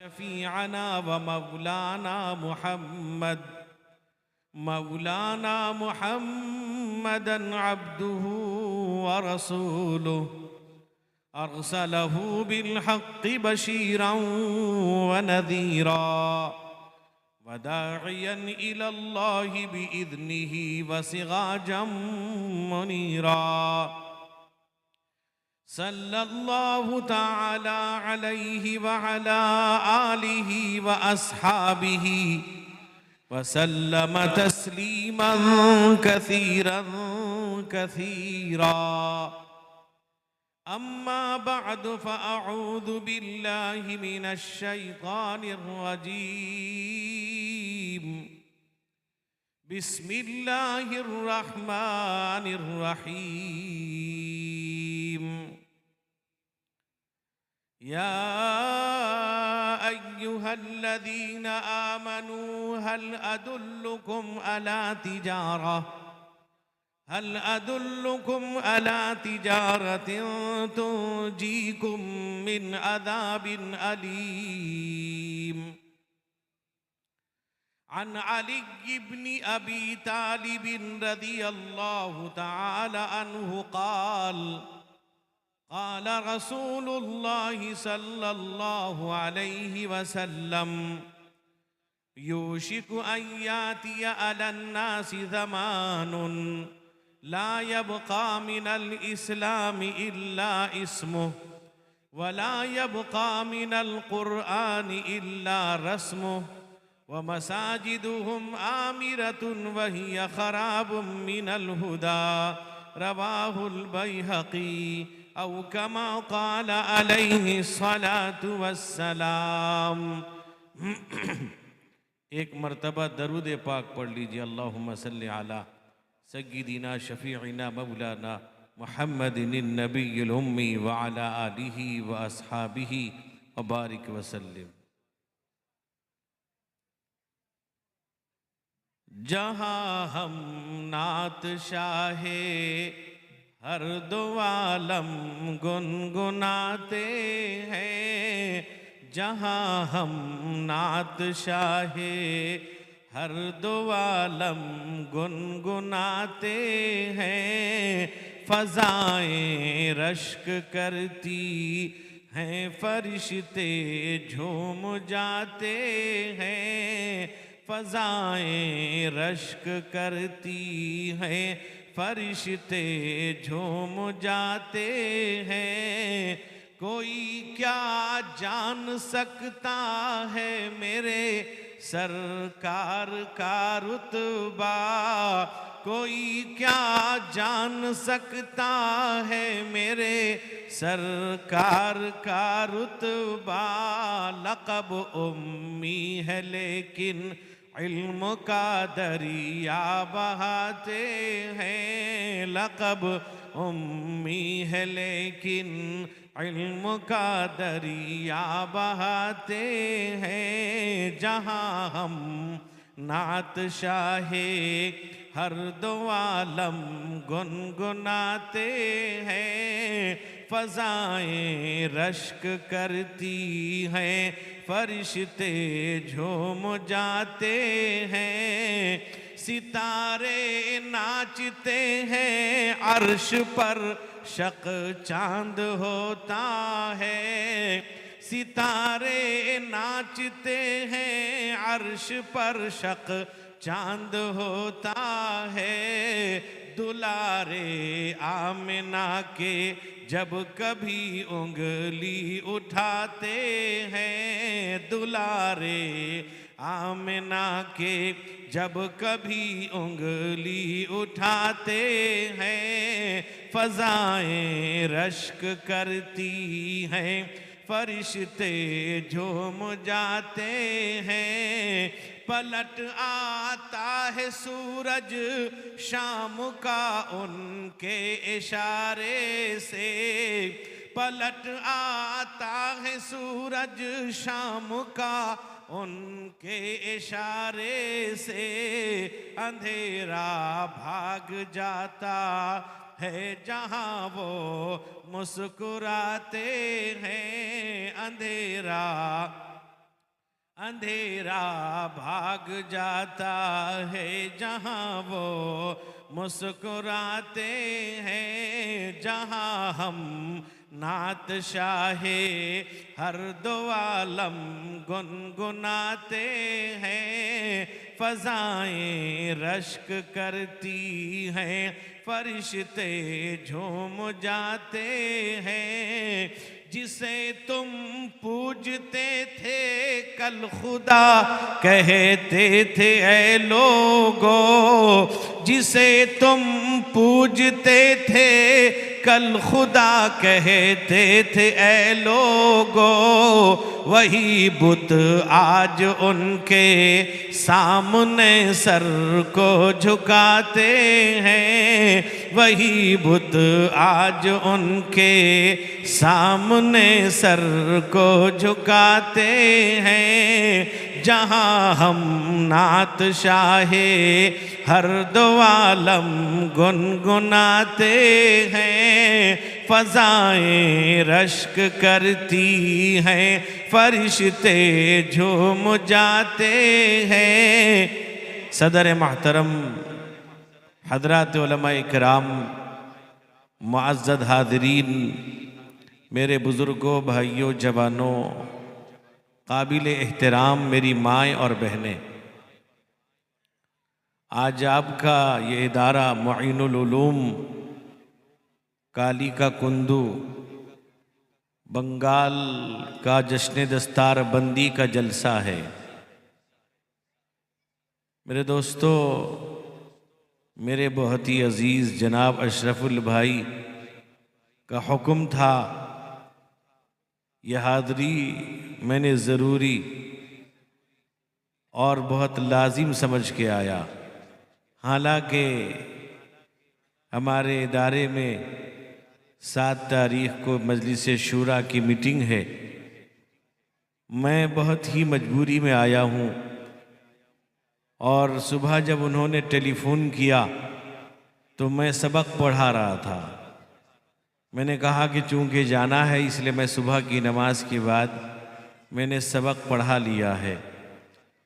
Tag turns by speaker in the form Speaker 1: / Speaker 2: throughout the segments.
Speaker 1: शफीअना व मौलाना मुहम्मदन अब्दुहु व रसूलुहु अरसलहु बिलहक्कि बशीरन व नज़ीरा व दाइयन इलल्लाहि बिइज़्निहि व सिराजम मुनीरा। सल्लल्लाहु तआला अलैहि व अला आलिहि व अस्हाबिहि व सल्लम तस्लीमन कसीरन कसीरा। अम्मा बअद फ़अऊज़ु बिल्लाहि मिनश शैतानिर रजीम। बिस्मिल्लाहिर रहमानिर रहीम। या अय्युहल्लज़ीना आमनू हल अदुल्लुकुम अला तिजारतिन तुंजीकुम मिन अज़ाबिन अलीम। अन अली इब्न अबी तालिब रज़ियल्लाहु तआला अन्हु क़ाल क़ाल रसूलुल्लाहि सल्लल्लाहु अलैहि वसल्लम यूशिकु अन यातिया अलन नासि ज़मानुन ला यबक़ा मिनल इस्लामि इल्ला इस्मुहु व ला यबक़ा मिनल क़ुरआनि इल्ला रस्मुहु व मसाजिदुहुम आमिरतुन व हिय खराबुम मिनल हुदा। रवाहुल बैहक़ी औ कमा क़ाल अलैहि सलातु वस्सलाम। एक मरतबा दरूद पाक पढ़ लीजिए। अल्लाहुम्मा सल्लि अला सय्यिदिना शफीइना मौलाना मुहम्मदिन नबिय्यिल उम्मी व अला आलिहि व अस्हाबिहि व बारिक वसल्लिम। जहाँ हम नात शाहे हर दो आलम गुनगुनाते हैं, जहाँ हम नात शाहे हर दो आलम गुनगुनाते हैं। फ़ज़ाएं रश्क करती हैं, फरिश्ते झूम जाते हैं। फ़ज़ाएं रश्क करती हैं, फरिश्ते झूम जाते हैं। कोई क्या जान सकता है मेरे सरकार का रुतबा, कोई क्या जान सकता है मेरे सरकार का रुतबा। लक़ब उम्मी है लेकिन इल्म का दरिया बहाते हैं। लक़ब उम्मी है लेकिन इल्म का दरिया बहाते हैं। जहाँ हम नात शाहे हर दो आलम गुनगुनाते हैं। फ़ज़ाएं रश्क करती हैं, फरिश्ते झूम जाते हैं। सितारे नाचते हैं, अर्श पर शक चांद होता है। सितारे नाचते हैं, अर्श पर शक चांद होता है। दुलारे आमिना के जब कभी उंगली उठाते हैं, दुलारे आमिना के जब कभी उंगली उठाते हैं। फ़ज़ाएं रश्क करती हैं, फरिश्ते झूम जाते हैं। पलट आता है सूरज शाम का उनके इशारे से, पलट आता है सूरज शाम का उनके इशारे से। अंधेरा भाग जाता है जहाँ वो मुस्कुराते हैं, अंधेरा अंधेरा भाग जाता है जहाँ वो मुस्कुराते हैं, जहाँ हम नात शाहे हर दो आलम गुनगुनाते हैं। फ़ज़ाएं रश्क करती हैं, फरिश्ते झूम जाते हैं। जिसे तुम पूजते थे कल खुदा कहते थे ऐ लोगो, जिसे तुम पूजते थे कल खुदा कहते थे ऐ लोगो, वही बुत आज उनके सामने सर को झुकाते हैं। वही बुत आज उनके सामने सर को झुकाते हैं। जहाँ हम नात शाहे हर दो आलम गुनगुनाते हैं। फ़ज़ाएं रश्क करती हैं, फरिश्ते झूम जाते हैं। सदर महतरम हज़रात उलमाए किराम, मुअज़्ज़ज़ हाज़रीन, मेरे बुज़ुर्गों, भाइयों, जवानों, काबिल एहतराम मेरी माएँ और बहनें, आज आपका ये इदारा मुईनुल उलूम काली का कुंदू बंगाल का जश्न दस्तार बंदी का जलसा है। मेरे दोस्तों, मेरे बहुत ही अज़ीज़ जनाब अशरफुल भाई का हुक्म था, यह हाज़री मैंने ज़रूरी और बहुत लाजिम समझ के आया। हालांकि हमारे इदारे में 7 तारीख को मजलिस शूरा की मीटिंग है। मैं बहुत ही मजबूरी में आया हूँ और सुबह जब उन्होंने टेलीफोन किया तो मैं सबक पढ़ा रहा था। मैंने कहा कि चूँकि जाना है इसलिए मैं सुबह की नमाज के बाद मैंने सबक पढ़ा लिया है।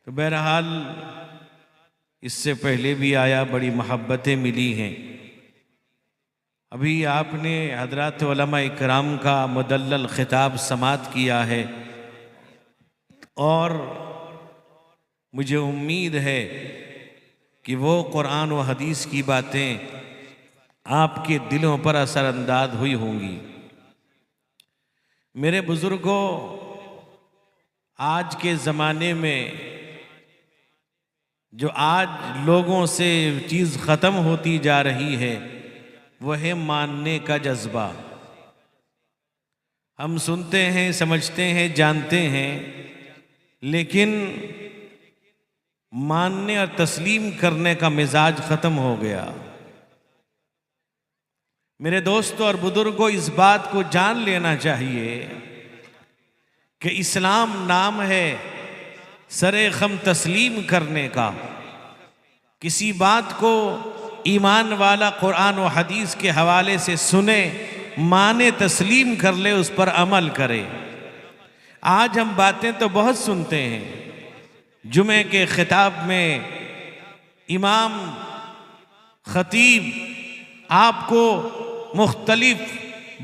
Speaker 1: तो बहरहाल इससे पहले भी आया, बड़ी मोहब्बतें मिली हैं। अभी आपने हज़रात उलमाए किराम का मुदल्लल खिताब समात किया है और मुझे उम्मीद है कि वो कुरान व हदीस की बातें आपके दिलों पर असरअंदाज हुई होंगी। मेरे बुज़ुर्गों, आज के ज़माने में जो आज लोगों से चीज़ ख़त्म होती जा रही है वह है मानने का जज्बा। हम सुनते हैं, समझते हैं, जानते हैं, लेकिन मानने और तस्लीम करने का मिजाज ख़त्म हो गया। मेरे दोस्तों और बुजुर्गों, इस बात को जान लेना चाहिए कि इस्लाम नाम है सरे खम तस्लीम करने का। किसी बात को ईमान वाला कुरान व हदीस के हवाले से सुने, माने, तस्लीम कर ले, उस पर अमल करे। आज हम बातें तो बहुत सुनते हैं। जुमे के खिताब में इमाम खतीब आपको मुख्तलिफ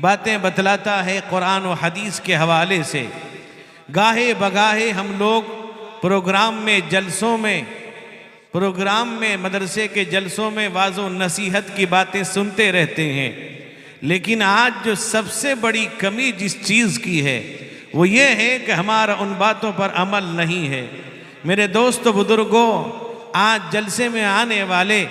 Speaker 1: बातें बतलाता है कुरान व हदीस के हवाले से। गाहे बगाहे हम लोग प्रोग्राम में, जलसों में, प्रोग्राम में, मदरसे के जलसों में वाज़ो नसीहत की बातें सुनते रहते हैं, लेकिन आज जो सबसे बड़ी कमी जिस चीज़ की है वो ये है कि हमारा उन बातों पर अमल नहीं है। मेरे दोस्तों बुजुर्गों, आज जलसे में आने वाले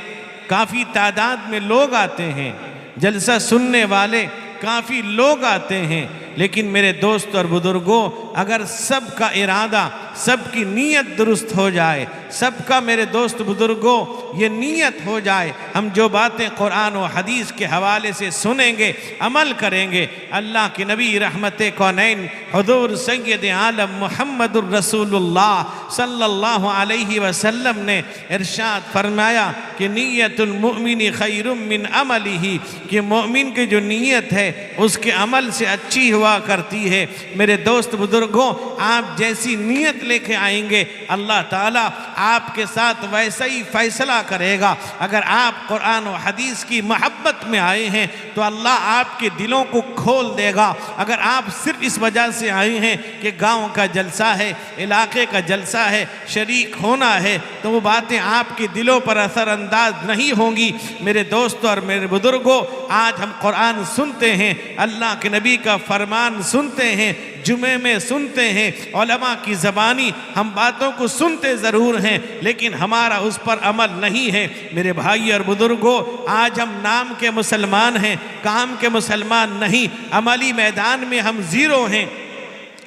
Speaker 1: काफ़ी तादाद में लोग आते हैं, जलसा सुनने वाले काफ़ी लोग आते हैं, लेकिन मेरे दोस्त और बुजुर्गों, अगर सबका इरादा, सबकी नीयत दुरुस्त हो जाए, सबका मेरे दोस्त बुजुर्गों ये नीयत हो जाए, हम जो बातें कुरान और हदीस के हवाले से सुनेंगे अमल करेंगे। अल्लाह के नबी रहमते कौनैन हुजूर सैयद आलम मुहम्मदुर रसूलुल्लाह सल्लल्लाहु अलैहि वसल्लम ने इरशाद फरमाया कि नीयतुल मुमिनी खैरुम मिन अमलिही, कि मोमिन की जो नीयत है उसके अमल से अच्छी हुआ करती है। मेरे दोस्त बुजुर्गों, आप जैसी नीयत लेके आएंगे अल्लाह ताला आपके साथ वैसा ही फैसला करेगा। अगर आप कुरान और हदीस की मोहब्बत में आए हैं तो अल्लाह आपके दिलों को खोल देगा। अगर आप सिर्फ इस वजह से आए हैं कि गांव का जलसा है, इलाके का जलसा है, शरीक होना है, तो वो बातें आपके दिलों पर असरअंदाज नहीं होंगी। मेरे दोस्तों और मेरे बुजुर्गों, आज हम कुरान सुनते हैं, अल्लाह के नबी का फरमान सुनते हैं, जुमे में सुनते हैं, उलमा की ज़बानी हम बातों को सुनते ज़रूर हैं लेकिन हमारा उस पर अमल नहीं है। मेरे भाई और बुजुर्गों, आज हम नाम के मुसलमान हैं, काम के मुसलमान नहीं। अमली मैदान में हम ज़ीरो हैं।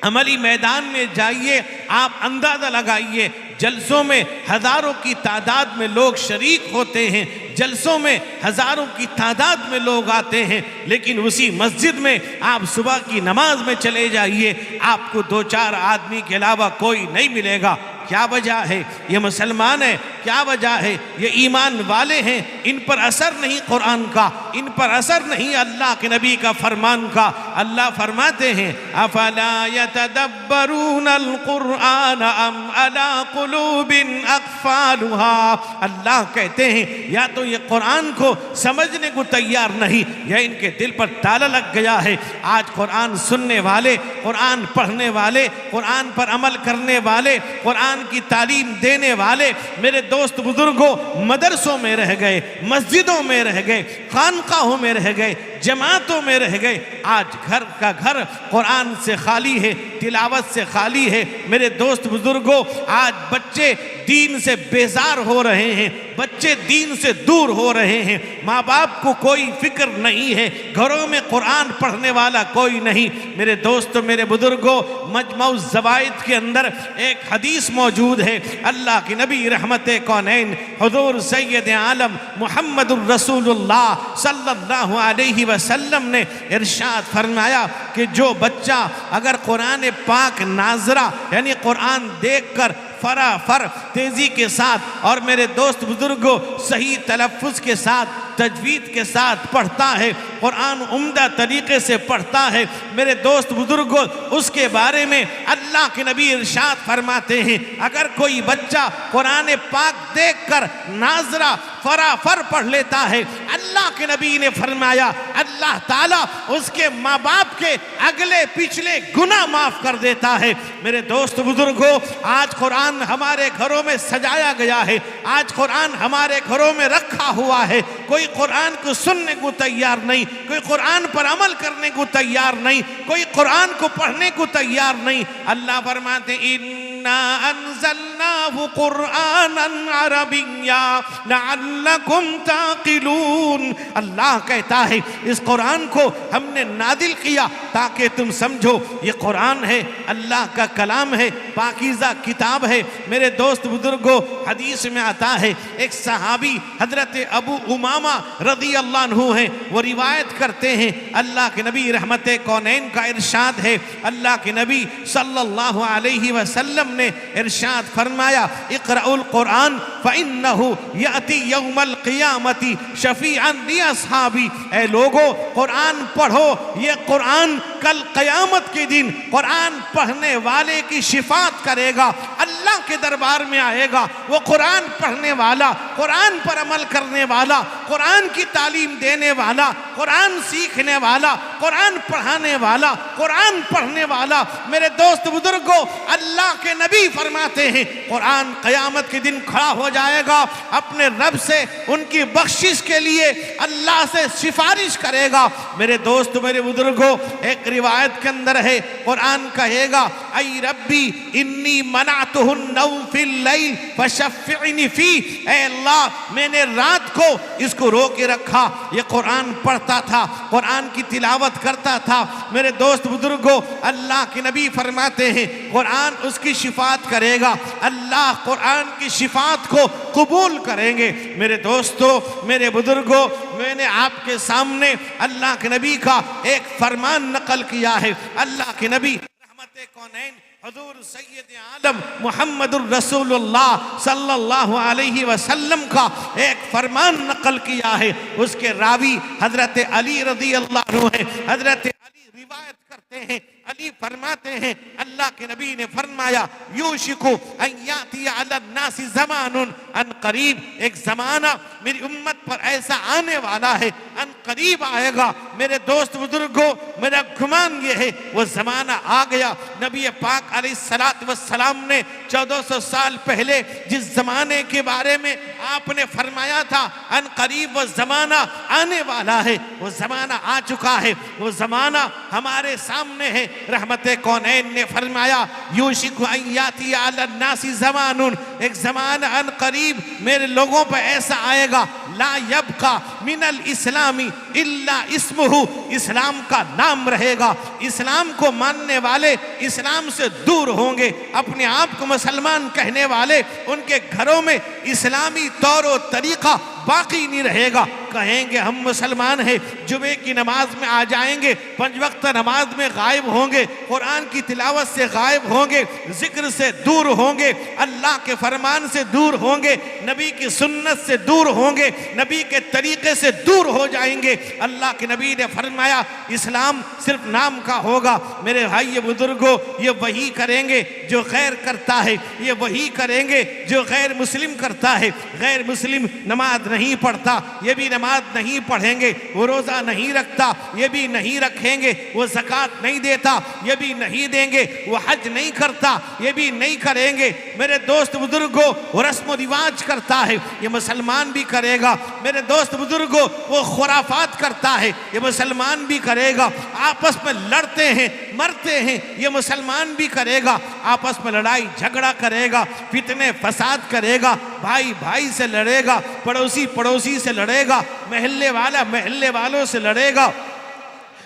Speaker 1: अमली मैदान में जाइए, आप अंदाज़ा लगाइए, जलसों में हज़ारों की तादाद में लोग शरीक होते हैं, जलसों में हज़ारों की तादाद में लोग आते हैं, लेकिन उसी मस्जिद में आप सुबह की नमाज में चले जाइए, आपको दो चार आदमी के अलावा कोई नहीं मिलेगा। क्या वजह है? ये मुसलमान है। क्या वजह है? ये ईमान वाले हैं। इन पर असर नहीं कुरान का, इन पर असर नहीं अल्लाह के नबी का फरमान का। अल्लाह फरमाते हैं अफला यतदब्बरूनल कुरआन अम अला कुलूबिन अक़फ़ालुहा। अल्लाह कहते हैं या तो ये कुरान को समझने को तैयार नहीं या इनके दिल पर ताला लग गया है। आज कुरान सुनने वाले, कुरान पढ़ने वाले, कुरान पर अमल करने वाले, कुरान की तालीम देने वाले मेरे दोस्त बुजुर्गों मदरसों में रह गए, मस्जिदों में रह गए, खानकाहों में रह गए, जमातों में रह गए। आज घर का घर कुरान से खाली है, तिलावत से खाली है। मेरे दोस्त बुजुर्गों, आज बच्चे दीन से बेजार हो रहे हैं, बच्चे दीन से दूर हो रहे हैं, माँ बाप को कोई फिक्र नहीं है, घरों में कुरान पढ़ने वाला कोई नहीं। मेरे दोस्तों, मेरे बुजुर्गों, मजमऊ ज़वाइद के अंदर एक हदीस मौजूद है। अल्लाह के नबी रहमते कौनैन हुजूर सैयद आलम मुहम्मदुर रसूलुल्लाह सल्लल्लाहु अलैहि वसल्लम ने इरशाद फरमाया कि जो बच्चा अगर कुरान पाक नाजरा यानी कुरान देखकर फराफर तेजी के साथ और मेरे दोस्त बुजुर्गों सही तलफ़्फ़ुज़ के साथ, तजवीद के साथ पढ़ता है, कुरान उम्दा तरीके से पढ़ता है, मेरे दोस्त बुजुर्गों, उसके बारे में अल्लाह के नबी इरशाद फरमाते हैं अगर कोई बच्चा कुरान पाक देखकर नाजरा फराफर पढ़ लेता है, अल्लाह के नबी ने फरमाया अल्लाह ताला उसके माँ बाप के अगले पिछले गुनाह माफ़ कर देता है। मेरे दोस्त बुजुर्गों, आज कुरान हमारे घरों में सजाया गया है, आज कुरान हमारे घरों में रखा हुआ है, कोई कुरान को सुनने को तैयार नहीं, कोई कुरान पर अमल करने को तैयार नहीं, कोई कुरान को पढ़ने को तैयार नहीं। अल्लाह फरमाते इन्ना अंज़लनाहु कुरआनन अरबिय्या लअल्लकुम ताक़िलून। अल्लाह कहता है इस कुरान को हमने नादिल किया ताकि तुम समझो। ये कुरान है, अल्लाह का कलाम है, पाकीज़ा किताब है। मेरे दोस्त बुजुर्गों, हदीस में आता है एक सहाबी हजरत अबू उमामा रज़ी अल्लाह अन्हु हैं, वो रिवायत करते हैं अल्लाह के नबी रहमते कौनैन का इरशाद है, अल्लाह के नबी सल्लल्लाहु अलैहि वसल्लम ने इरशाद फरमाया इक़राउल कुरान फ़इन्नहु याती यौमल क़ियामती शफ़ीअन लि अस्हाबी। ऐ लोगो, कुरान पढ़ो, ये कुरान कल क़यामत के दिन कुरान पढ़ने वाले की शिफात करेगा, अल्लाह के दरबार में आएगा। वो कुरान पढ़ने वाला, कुरान पर अमल करने वाला, कुरान की तालीम देने वाला, कुरान सीखने वाला, कुरान पढ़ाने वाला, कुरान पढ़ने वाला। मेरे दोस्त बुजुर्गों, अल्लाह के नबी फरमाते हैं कुरान क़यामत के दिन खड़ा हो जाएगा, अपने रब से उनकी बख्शिश के लिए अल्लाह से सिफारिश करेगा। मेरे दोस्त, मेरे बुजुर्गों, एक रिवायत के अंदर है कुरान कहेगा ऐ रब्बी इन्नी मनातुहुन नौम फिल लैल फशफ़िअनी फी। ऐ अल्लाह, मैंने रात रात को इसको रो के रखा, ये कुरान पढ़ता था, कुरान की तिलावत करता था। मेरे दोस्त बुजुर्गों, अल्लाह के नबी फरमाते हैं कुरान उसकी शिफात करेगा, अल्लाह कुरान की शिफात को कबूल करेंगे। मेरे दोस्तों, मेरे बुजुर्गों, मैंने आपके सामने अल्लाह के नबी का एक फरमान नकल किया है। अल्लाह के नबी रहमते कौनैन हुजूर सैयद आलम मुहम्मदुर रसूलुल्लाह सल्लल्लाहु अलैहि वसल्लम का एक फरमान नकल किया है। उसके रावी हजरत अली रज़ी अल्लाह अन्हु हैं। हजरत अली रिवायत करते हैं, अली फरमाते हैं अल्लाह के नबी ने फरमाया यूशिकु अन याती अला नासी ज़मानुन अन करीब, एक ज़माना मेरी उम्मत पर ऐसा आने वाला है, अन करीब आएगा। मेरे दोस्त बुजुर्गों, मेरा गुमान ये है वो ज़माना आ गया। नबी पाक अलैहिस्सलातु वस्सलाम ने 1400 साल पहले जिस ज़माने के बारे में आपने फरमाया था अन करीब वो ज़माना आने वाला है, वो ज़माना आ चुका है, वो ज़माना हमारे सामने है। रहमते कौनैन ने फरमाया यूशिकु अन याती अला नासी ज़मानुन, एक ज़माना अन करीब मेरे लोगों पर ऐसा आएगा ला यबका मिनल इस्लामी इल्ला इस्मुहु, इस्लाम का नाम रहेगा, इस्लाम को मानने वाले इस्लाम से दूर होंगे, अपने आप को मुसलमान कहने वाले उनके घरों में इस्लामी तौर और तरीका बाकी नहीं रहेगा। कहेंगे हम मुसलमान हैं, जुमे की नमाज में आ जाएंगे, 5 वक्त नमाज में गायब होंगे, कुरान की तिलावत से गायब होंगे, जिक्र से दूर होंगे, अल्लाह के फरमान से दूर होंगे, नबी की सुन्नत से दूर होंगे, नबी के तरीके से दूर हो जाएंगे। अल्लाह के नबी ने फरमाया इस्लाम सिर्फ नाम का होगा। मेरे भाई ये बुजुर्गों, ये वही करेंगे जो गैर करता है, ये वही करेंगे जो गैर मुस्लिम करता है। गैर मुस्लिम नमाज नहीं पढ़ता, ये भी नमाज नहीं पढ़ेंगे, वो रोज़ा नहीं रखता, ये भी नहीं रखेंगे, वो ज़कात नहीं देता, ये भी नहीं देंगे, वो हज नहीं करता, ये भी नहीं करेंगे। मेरे दोस्त बुजुर्गों, वो रस्म रिवाज करता है, ये मुसलमान भी करेगा। मेरे दोस्त बुजुर्गों, वो खुराफात करता है, ये मुसलमान भी करेगा। आपस में लड़ते हैं, मरते हैं, ये मुसलमान भी करेगा। आपस में लड़ाई झगड़ा करेगा, फितने फसाद करेगा, भाई भाई से लड़ेगा, पड़ोसी पड़ोसी से लड़ेगा, महल्ले वाला महल्ले वालों से लड़ेगा।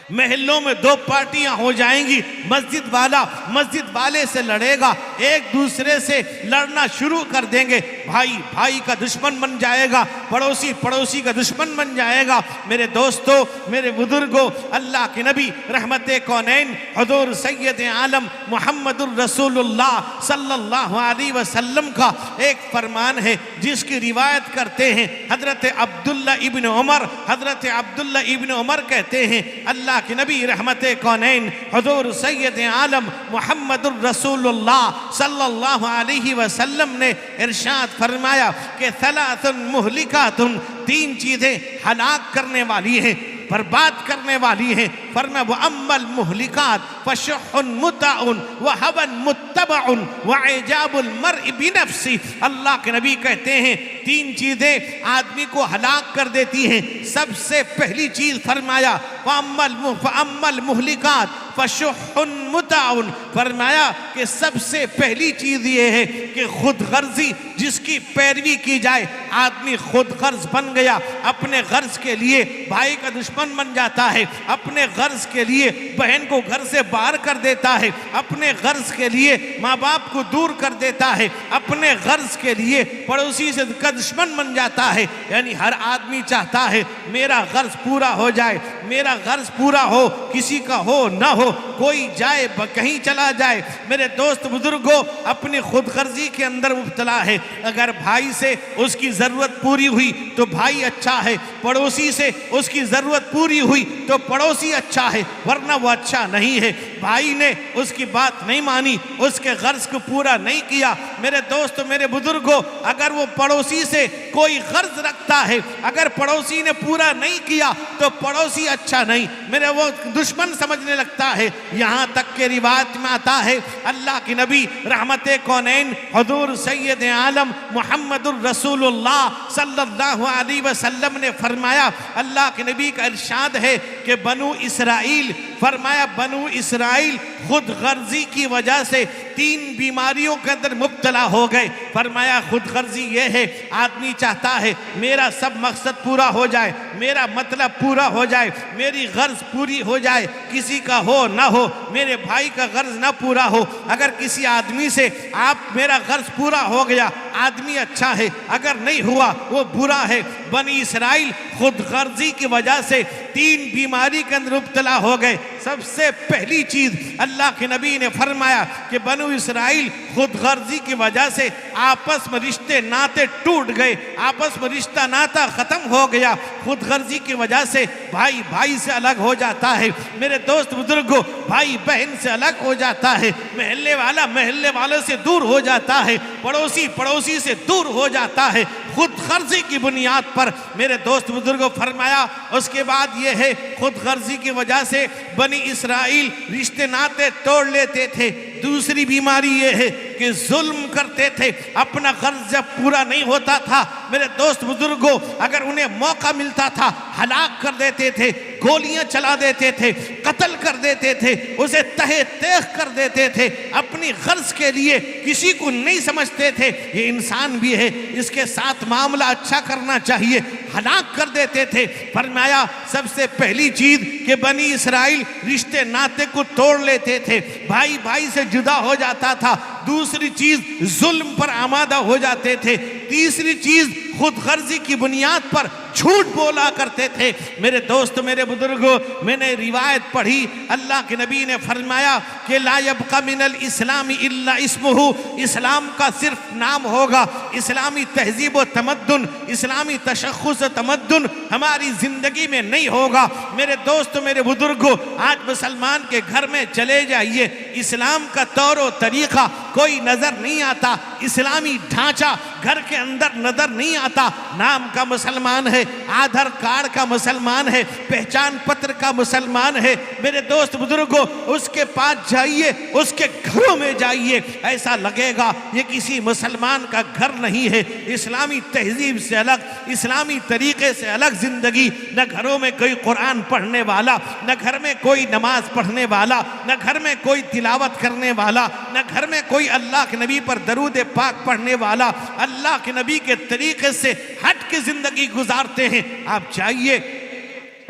Speaker 1: महल्लों में 2 पार्टियां हो जाएंगी, मस्जिद वाला मस्जिद वाले से लड़ेगा, एक दूसरे से लड़ना शुरू कर देंगे, भाई भाई का दुश्मन बन जाएगा, पड़ोसी पड़ोसी का दुश्मन बन जाएगा। मेरे दोस्तों, मेरे बुजुर्गों, अल्लाह के नबी रहमते कौनैन हुजूर सैयद आलम मुहम्मदुर रसूलुल्लाह सल्लल्लाहु अलैहि वसल्लम का एक फरमान है जिसकी रिवायत करते हैं हजरत अब्दुल्ला इब्न उमर। हजरत अब्दुल्ला इब्न उमर कहते हैं अल्लाह के नबी रहमते कौनैन हुजूर सैयद आलम मुहम्मदुर रसूलुल्लाह सल्लल्लाहु अलैहि वसल्लम ने इरशाद फरमाया कि सलासुन मुहलिकातुन, 3 चीजें हलाक करने वाली हैं, बर्बाद करने वाली हैं। फरमा व अम्मल मुहलिकात फशुहुन मुताउन व हवन मुत्तबउन व इजाबुल मर्इ बिनफ्सी। अल्लाह के नबी कहते हैं 3 चीजें आदमी को हलाक कर देती हैं। सबसे पहली चीज फरमाया व अम्मल मुहलिकात फशुहुन मुताउन, फरमाया कि सबसे पहली चीज ये है कि खुद गर्जी जिसकी पैरवी की जाए, आदमी खुद गर्ज बन गया, अपने गर्ज के लिए भाई का दुश्मन बन जाता है, अपने गर्ज के लिए बहन को घर से बाहर कर देता है, अपने गर्ज के लिए माँ बाप को दूर कर देता है, अपने गर्ज के लिए पड़ोसी से दुश्मन बन जाता है। यानी हर आदमी चाहता है मेरा गर्ज पूरा हो जाए, मेरा गर्ज पूरा हो, किसी का हो ना हो, कोई जाए कहीं चला जाए। मेरे दोस्त बुजुर्गों, अपनी खुद गर्जी के अंदर मुब्तला है। अगर भाई से उसकी ज़रूरत पूरी हुई तो भाई अच्छा है, पड़ोसी से उसकी ज़रूरत पूरी हुई तो पड़ोसी अच्छा है, वरना वो अच्छा नहीं है। भाई ने उसकी बात नहीं मानी, उसके गर्ज को पूरा नहीं किया। मेरे दोस्तों, मेरे बुजुर्गों, अगर वो पड़ोसी से कोई गर्ज रखता है, अगर पड़ोसी ने पूरा नहीं किया तो पड़ोसी अच्छा नहीं, मेरे वो दुश्मन समझने लगता है। यहाँ तक के रिवायत में आता है अल्लाह के नबी रहमते कौनैन हुजूर सैयद आलम मुहम्मदुर रसूलुल्लाह सल्लल्लाहु अलैहि वसल्लम ने फरमाया, अल्लाह के नबी का इरशाद है कि बनु इसराइल, फरमाया बनु इसराइल खुद गर्जी की वजह से 3 बीमारियों के अंदर मुब्तला हो गए। फरमाया खुद गर्जी ये है, आदमी चाहता है मेरा सब मकसद पूरा हो जाए, मेरा मतलब पूरा हो जाए, मेरी गर्ज पूरी हो जाए, किसी का हो ना हो, मेरे भाई का गर्ज ना पूरा हो। अगर किसी आदमी से आप मेरा गर्ज पूरा हो गया, आदमी अच्छा है, अगर नहीं हुआ वो बुरा है। बनी इसराइल खुद गर्जी की वजह से 3 बीमारी के अंदर मुब्तला हो गए। सबसे पहली चीज अल्लाह के नबी ने फरमाया कि बनु इसराइल खुद गर्जी की वजह से आपस में रिश्ते नाते टूट गए, आपस में रिश्ता नाता खत्म हो गया। खुद गर्जी की वजह से भाई भाई से अलग हो जाता है, मेरे दोस्त बुजुर्गों भाई बहन से अलग हो जाता है, महल्ले वाला महल्ले वालों से दूर हो जाता है, पड़ोसी पड़ोसी से दूर हो जाता है, खुद गर्जी की बुनियाद पर। मेरे दोस्त बुजुर्गों फरमाया उसके बाद यह है खुद गर्जी की वजह से बनी इसराइल रिश्ते नाते तोड़ लेते थे। दूसरी बीमारी यह है कि जुल्म करते थे, अपना गर्ज जब पूरा नहीं होता था मेरे दोस्त बुजुर्गों अगर उन्हें मौका मिलता था हलाक कर देते थे, गोलियां चला देते थे, कत्ल कर देते थे, उसे तहे तेख कर देते थे। अपनी गर्ज के लिए किसी को नहीं समझते थे ये इंसान भी है, इसके साथ मामला अच्छा करना चाहिए, हलाक कर देते थे। फरमाया सबसे पहली चीज कि बनी इसराइल रिश्ते नाते को तोड़ लेते थे, भाई भाई से जुदा हो जाता था। दूसरी चीज जुल्म पर आमादा हो जाते थे। तीसरी चीज खुद गर्जी की बुनियाद पर झूठ बोला करते थे। मेरे दोस्त मेरे बुजुर्गों मैंने रिवायत पढ़ी, अल्लाह के नबी ने फरमाया कि ला यबका मिनल इस्लामी इल्ला इस्मुहु, इस्लाम का सिर्फ नाम होगा, इस्लामी तहजीब व तमद्दुन, इस्लामी तशख्खुस व तमद्दुन हमारी जिंदगी में नहीं होगा। मेरे दोस्त मेरे बुजुर्गों आज मुसलमान के घर में चले जाइए, इस्लाम का तौर व तरीका कोई नजर नहीं आता, इस्लामी ढांचा घर के अंदर नजर नहीं आता। नाम का मुसलमान है, आधार कार्ड का मुसलमान है, पहचान पत्र का मुसलमान है। मेरे दोस्त बुजुर्गों उसके पास जाइए, उसके घरों में जाइए, ऐसा लगेगा ये किसी मुसलमान का घर नहीं है। इस्लामी तहजीब से अलग, इस्लामी तरीके से अलग जिंदगी, न घरों में कोई कुरान पढ़ने वाला, न घर में कोई नमाज पढ़ने वाला, न घर में कोई तिलावत करने वाला, न घर में कोई अल्लाह के नबी पर दरूद पाक पढ़ने वाला, अल्लाह के नबी के तरीके से हट के जिंदगी गुजारते हैं। आप जाइए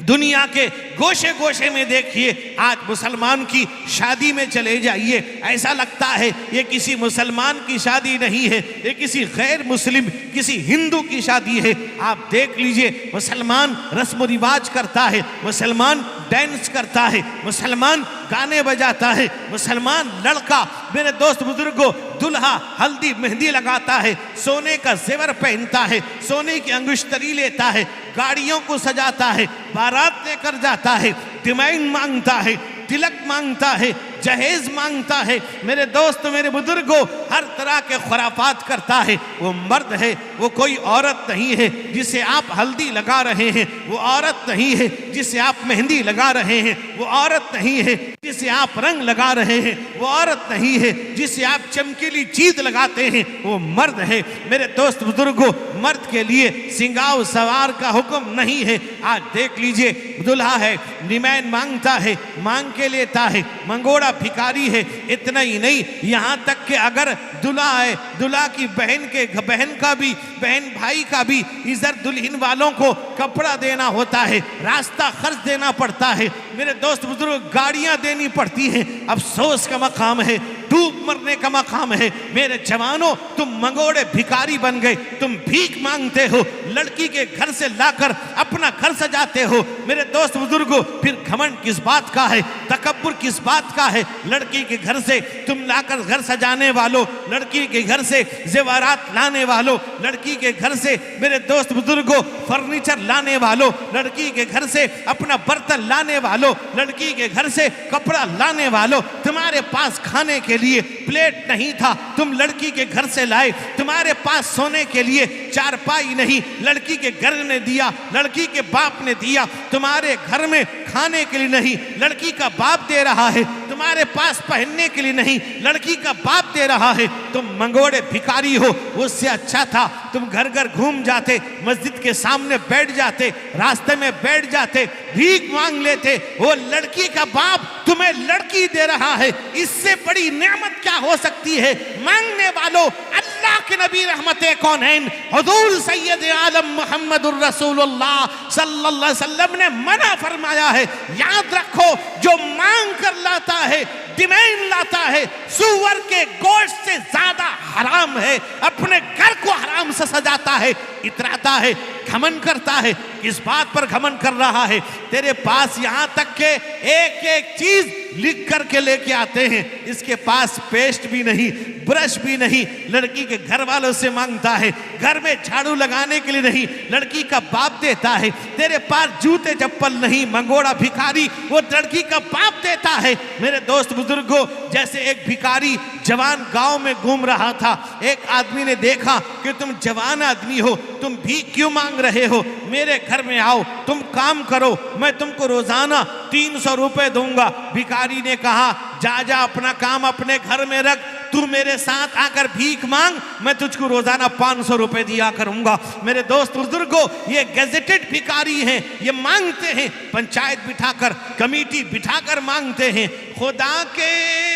Speaker 1: दुनिया के गोशे गोशे में देखिए, आज मुसलमान की शादी में चले जाइए, ऐसा लगता है ये किसी मुसलमान की शादी नहीं है, ये किसी गैर मुस्लिम किसी हिंदू की शादी है। आप देख लीजिए मुसलमान रस्म रिवाज करता है, मुसलमान डांस करता है, मुसलमान गाने बजाता है, मुसलमान लड़का मेरे दोस्त बुजुर्गों दुल्हा हल्दी मेहंदी लगाता है, सोने का जेवर पहनता है, सोने की अंगुश्तरी लेता है, गाड़ियों को सजाता है, बारात लेकर जाता है, डिमांड मांगता है, तिलक मांगता है, जहेज मांगता है। मेरे दोस्त मेरे बुजुर्गों हर तरह के खुराफात करता है। वो मर्द है, वो कोई औरत नहीं है जिसे आप हल्दी लगा रहे हैं, वो औरत नहीं है जिसे आप मेहंदी लगा रहे हैं, वो औरत नहीं है जिसे आप रंग लगा रहे हैं, वो औरत नहीं है जिसे आप चमकीली चीज लगाते हैं, वो मर्द है। मेरे दोस्त बुजुर्गों मर्द के लिए सिंगाव सवार का हुक्म नहीं है। आज देख लीजिए दुल्हा है, डिमांड मांगता है, मांग के लेता है, मंगोड़ा भिखारी है। इतना ही नहीं, यहाँ तक कि अगर दुल्हा है, दुल्हा की बहन का भी, बहन भाई का भी इधर दुल्हन वालों को कपड़ा देना होता है, रास्ता खर्च देना पड़ता है। मेरे दोस्त बुजुर्ग गाड़ियां देनी पड़ती हैं। अफसोस का मकाम है, डूब मरने का मकाम है। मेरे जवानों तुम मंगोड़े भिखारी बन गए, तुम भीख मांगते हो, लड़की के घर से लाकर अपना घर सजाते हो। मेरे दोस्त बुजुर्गों फिर घमंड किस बात का है, तकब्बुर किस बात का है? लड़की के घर से तुम लाकर घर सजाने वालों, लड़की के घर से जेवरात लाने वालों, लड़की के घर से मेरे दोस्त बुजुर्गों फर्नीचर लाने वालों, लड़की के घर से अपना बर्तन लाने वालों, लड़की के घर से कपड़ा लाने वालों, तुम्हारे पास खाने के लिए प्लेट नहीं था, तुम लड़की के घर से लाए। तुम्हारे पास सोने के लिए चारपाई नहीं, लड़की के घर ने दिया, लड़की के बाप ने दिया। तुम्हारे घर में खाने के लिए नहीं, लड़की का बाप दे रहा है। तुम्हारे पास पहनने के लिए नहीं, लड़की का बाप दे रहा है, तुम मंगोड़े भिखारी हो। उससे अच्छा था तुम घर घर घूम जाते, मस्जिद के सामने बैठ जाते, रास्ते में बैठ जाते, भीख मांग लेते। वो लड़की का बाप तुम्हें लड़की दे रहा है, इससे बड़ी नेमत क्या हो सकती है। मांगने वालों, अल्लाह के नबी रहमते कौनैन हुजूर सैयद आलम मुहम्मदुर रसूलुल्लाह सल्लल्लाहु अलैहि वसल्लम ने मना फरमाया है। याद रखो, जो मांग कर लाता है, डिमांड लाता है, सूअर के गोश्त से ज्यादा हराम है। अपने घर को हराम से सजाता है, इतराता है, घमंड करता है। इस बात पर घमंड कर रहा है, तेरे पास यहां तक के एक एक चीज लिख करके लेके आते हैं, इसके पास पेस्ट भी नहीं, ब्रश भी नहीं, लड़की के घर वालों से मांगता है। घर में झाड़ू लगाने के लिए नहीं, लड़की का बाप देता है। तेरे पास जूते चप्पल नहीं, मंगोड़ा भिखारी वो लड़की का बाप देता है। मेरे दोस्त बुजुर्गों, जैसे एक भिखारी जवान गांव में घूम रहा था, एक आदमी ने देखा कि तुम जवान आदमी हो, तुम भीख क्यों मांग रहे हो, मेरे घर में आओ, तुम काम करो, मैं तुमको रोजाना 300 रुपए दूंगा। भिखारी ने कहा, जा जा अपना काम अपने घर में रख, तू मेरे साथ आकर भीख मांग, मैं तुझको रोजाना 500 रुपए दिया करूंगा। मेरे दोस्त बुजुर्गों, ये गैजेटेड भिखारी हैं, ये मांगते हैं, पंचायत बिठाकर, कमेटी बिठाकर मांगते हैं। खुदा के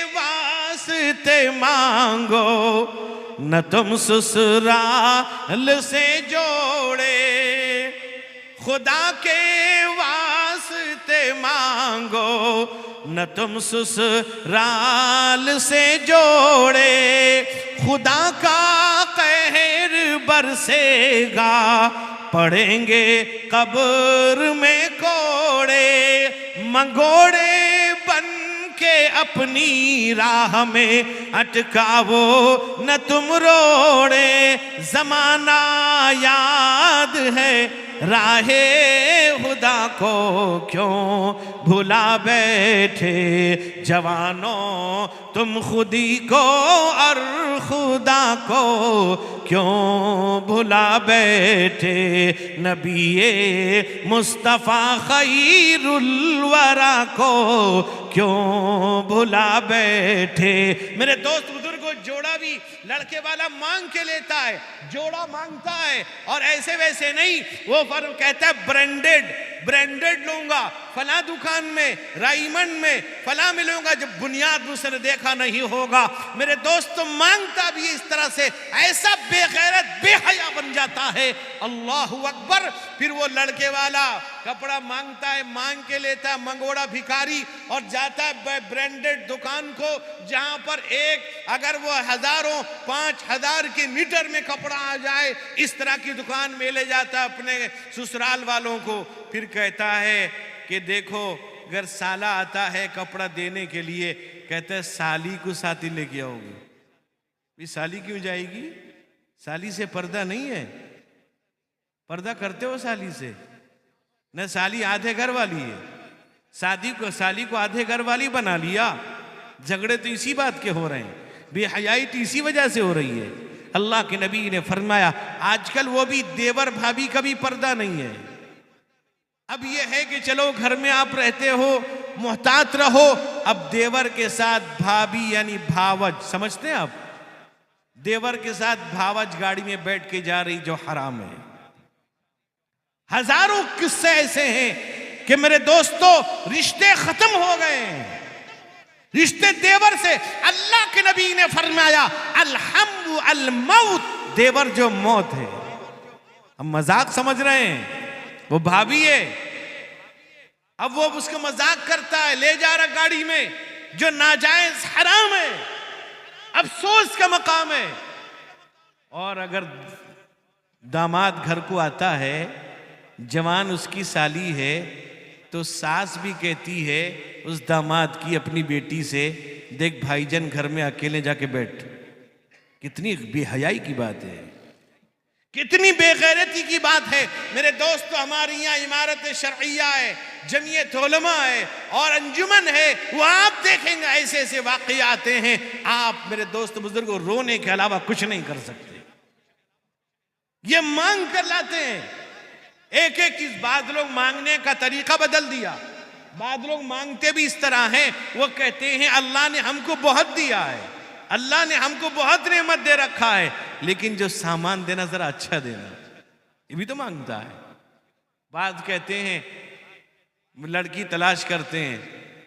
Speaker 1: वास्ते मांगो, न तुम ससुराल से जोड़े, खुदा के वास्ते मांगो, न तुम ससुराल से जोड़े। खुदा का कहर बरसेगा, पड़ेंगे कब्र में कोड़े। मंगोड़े बन के अपनी राह में अटकावो, न तुम रोड़े। जमाना याद है, राहे खुदा को क्यों भुला बैठे। जवानों तुम खुदी को और खुदा को क्यों भुला बैठे। नबीए मुस्तफ़ा खैरुल वरा को क्यों भुला बैठे। मेरे दोस्त बुजुर्गों, जोड़ा भी लड़के वाला मांग के लेता है, जोड़ा मांगता है, और ऐसे वैसे नहीं। वो फर्म कहता है ब्रांडेड लूंगा, फला दुकान में, राइमंड में, फला मिलूंगा, जब बुनियाद उसने देखा नहीं होगा। मेरे दोस्तों, मांगता भी इस तरह से, ऐसा बेगैरत बेहया बन जाता है। अल्लाहु अकबर। फिर वो लड़के वाला कपड़ा मांगता है, मांग के लेता है, मंगोड़ा भिखारी, और जाता है ब्रांडेड दुकान को, जहां पर एक अगर वो हजारों 5000 के मीटर में कपड़ा आ जाए, इस तरह की दुकान में ले जाता है अपने ससुराल वालों को। फिर कहता है कि देखो, अगर साला आता है कपड़ा देने के लिए, कहता है साली को साथी लेके आओगे। भी साली क्यों जाएगी, साली से पर्दा नहीं है। पर्दा करते हो साली से? न साली आधे घर वाली है, साली को आधे घर वाली बना लिया। झगड़े तो इसी बात के हो रहे हैं, बेहयाई तो इसी वजह से हो रही है। अल्लाह के नबी ने फरमाया, आजकल वो भी देवर भाभी का भी पर्दा नहीं है। अब ये है कि चलो घर में आप रहते हो, मुहतात रहो। अब देवर के साथ भाभी यानी भावज, समझते हैं आप? देवर के साथ भावज गाड़ी में बैठ के जा रही, जो हराम है। हजारों किस्से ऐसे हैं कि मेरे दोस्तों, रिश्ते खत्म हो गए हैं, रिश्ते देवर से। अल्लाह के नबी ने फरमाया, अलहम्दु अल मौत, देवर जो मौत है। हम मजाक समझ रहे हैं, वो भाभी है, अब वो उसको मजाक करता है, ले जा रहा गाड़ी में, जो नाजायज हराम है, अफसोस का मकाम है। और अगर दामाद घर को आता है, जवान उसकी साली है, तो सास भी कहती है उस दामाद की अपनी बेटी से, देख भाईजान घर में अकेले जाके बैठ। कितनी बेहयाई की बात है, कितनी बेगैरती की बात है। मेरे दोस्तों, हमारे यहाँ इमारत शरइया है, जमीयत उलमा है और अंजुमन है, वो आप देखेंगे ऐसे ऐसे वाक़या आते हैं, आप मेरे दोस्त बुजुर्गों रोने के अलावा कुछ नहीं कर सकते। ये मांग कर लाते हैं, एक एक चीज। बाद लोग मांगने का तरीका बदल दिया। बाद लोग मांगते भी इस तरह हैं, वो कहते हैं अल्लाह ने हमको बहुत दिया है, अल्लाह ने हमको बहुत नेमत दे रखा है, लेकिन जो सामान देना जरा अच्छा देना, ये भी तो मांगता है। बाद कहते हैं लड़की तलाश करते हैं,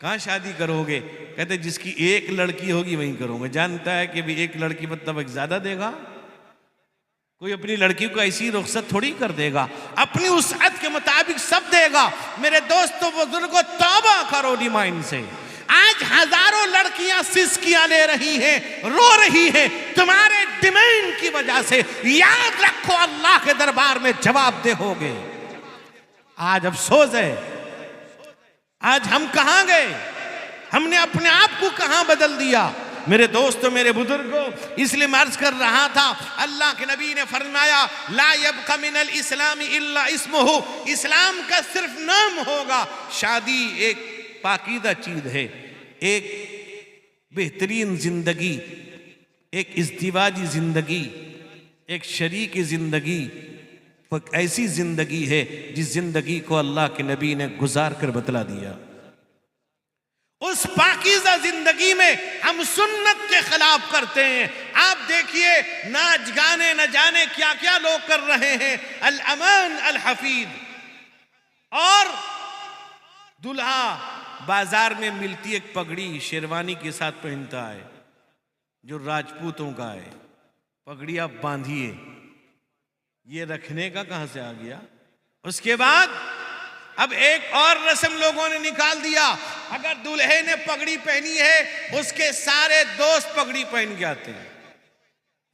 Speaker 1: कहाँ शादी करोगे? कहते जिसकी एक लड़की होगी वहीं करोगे। जानता है कि भी एक लड़की मतलब ज्यादा देगा, कोई अपनी लड़की को ऐसी रुखसत थोड़ी कर देगा, अपनी उसअत के मुताबिक सब देगा। मेरे दोस्तों बुजुर्गों, तौबा करो डिमांड से। आज हजारों लड़कियां सिसकियां ले रही हैं, रो रही हैं तुम्हारे डिमांड की वजह से। याद रखो अल्लाह के दरबार में जवाब दोगे। आज अफसोस है, आज हम कहां गए, हमने अपने आप को कहां बदल दिया। मेरे दोस्तों, मेरे बुजुर्गों, इसलिए मैं अर्ज कर रहा था, अल्लाह के नबी ने फरमाया ला यबका मिनल इस्लामी इल्ला इस्मुहु, इस्लाम का सिर्फ नाम होगा। शादी एक पाकीदा चीज है, एक बेहतरीन जिंदगी, एक इज़्दिवाजी जिंदगी, एक शरीकी जिंदगी, वो ऐसी जिंदगी है जिस जिंदगी को अल्लाह के नबी ने गुजार कर बतला दिया। उस पाकीज़ा जिंदगी में हम सुन्नत के खिलाफ करते हैं। आप देखिए नाच गाने न जाने क्या क्या लोग कर रहे हैं। अल अमान अल हफीद, और दुल्हा बाजार में मिलती एक पगड़ी शेरवानी के साथ पहनता है जो राजपूतों का है। पगड़ी आप बांधिए, ये रखने का कहां से आ गया? उसके बाद अब एक और रस्म लोगों ने निकाल दिया, अगर दूल्हे ने पगड़ी पहनी है उसके सारे दोस्त पगड़ी पहन के आते हैं।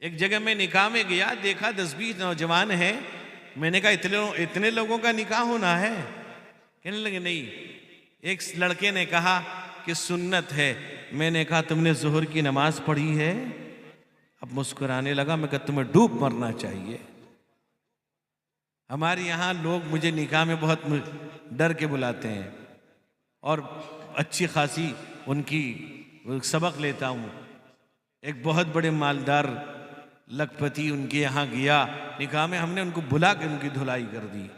Speaker 1: एक जगह मैं निकाह में गया, देखा 10-20 नौजवान हैं। मैंने कहा इतने लोगों का निकाह होना है? कहने लगे नहीं। एक लड़के ने कहा कि सुन्नत है। मैंने कहा तुमने जोहर की नमाज पढ़ी है? अब मुस्कुराने लगा। मैं कहा तुम्हें डूब मरना चाहिए। हमारे यहाँ लोग मुझे निकाह में बहुत डर के बुलाते हैं और अच्छी खासी उनकी सबक लेता हूँ। एक बहुत बड़े मालदार लखपति उनके यहाँ गया निकाह में, हमने उनको बुला के उनकी धुलाई कर दी।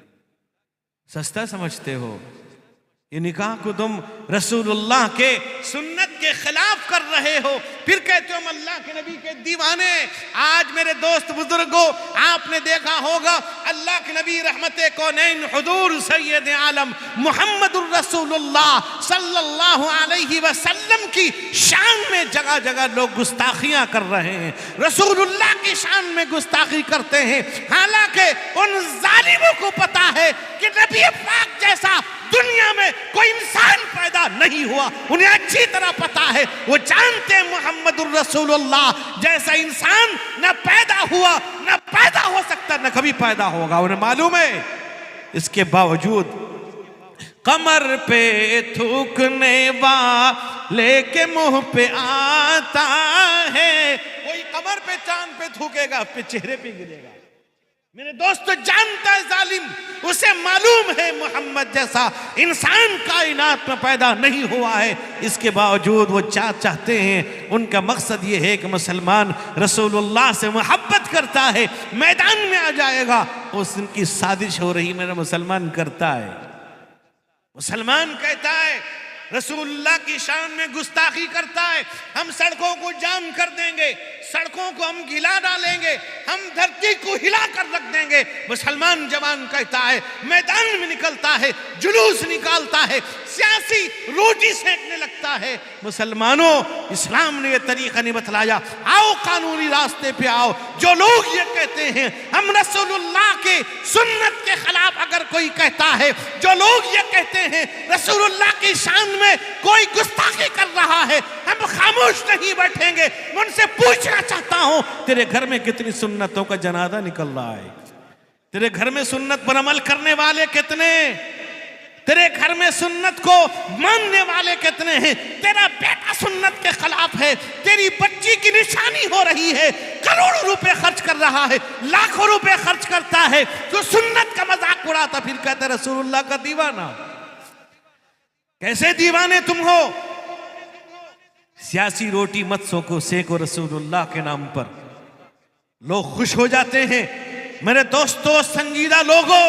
Speaker 1: सस्ता समझते हो? ये निकाह को तुम रसूलुल्लाह के सुन्नत के खिलाफ कर रहे हो, फिर कहते हो हम अल्लाह के नबी के दीवाने। आज मेरे दोस्त बुजुर्गों, आपने देखा होगा अल्लाह के नबी रहमते कौनैन हुजूर सैयद आलम मुहम्मदुर रसूलुल्लाह सल्लल्लाहु अलैहि वसल्लम की शान में जगह जगह लोग गुस्ताखियां कर रहे हैं। रसूलुल्लाह की शान में गुस्ताखी करते हैं, हालांकि उन जालिमों को पता है कि नबी पाक जैसा दुनिया में कोई इंसान पैदा नहीं हुआ। उन्हें अच्छी तरह पता है, वो जानते हैं मुहम्मदुर रसूलुल्लाह जैसा इंसान न पैदा हुआ, न पैदा हो सकता, न कभी पैदा होगा। उन्हें मालूम है। इसके बावजूद कमर पे थूकने वाले के मुंह पे आता है। कोई कमर पे चांद पे थूकेगा, पे चेहरे पे गिरेगा। मेरे दोस्तों, जानता है जालिम, उसे मालूम है मोहम्मद जैसा इंसान कायनात में पैदा नहीं हुआ है। इसके बावजूद वो चाहते हैं, उनका मकसद ये है कि मुसलमान रसूलुल्लाह से मोहब्बत करता है, मैदान में आ जाएगा। उसकी साजिश हो रही, मेरा मुसलमान करता है। मुसलमान कहता है रसूलुल्लाह की शान में गुस्ताखी करता है, हम सड़कों को जाम कर देंगे, सड़कों को हम गिला डालेंगे, हम धरती को हिला कर रख देंगे। मुसलमान जवान कहता है, मैदान में निकलता है, जुलूस निकालता है, सियासी रोटी सेकने लगता है। मुसलमानों, इस्लाम ने यह तरीका नहीं बतलाया, आओ कानूनी रास्ते पे आओ। जो लोग ये कहते हैं हम रसूलुल्लाह के सुन्नत के खिलाफ अगर कोई कहता है, जो लोग ये कहते हैं रसूलुल्लाह की शान में कोई गुस्ताखी कर रहा है, हम खामोश नहीं बैठेंगे। उनसे पूछना चाहता हूं, तेरे घर में कितनी सुन्नतों का जनाजा निकल रहा है? तेरे घर में सुन्नत पर अमल करने वाले कितने? तेरे घर में सुन्नत को मानने वाले कितने हैं? तेरा बेटा सुन्नत के खिलाफ है, तेरी बच्ची की निशानी हो रही है, करोड़ों रुपए खर्च कर रहा है, लाखों रुपए खर्च करता है, जो सुन्नत का मजाक उड़ाता फिर कहता है रसूलुल्लाह का दीवाना। कैसे दीवाने तुम हो? सियासी रोटी मत सेको रसूलुल्लाह के नाम पर, लोग खुश हो जाते हैं। मेरे दोस्तों, संजीदा लोगों,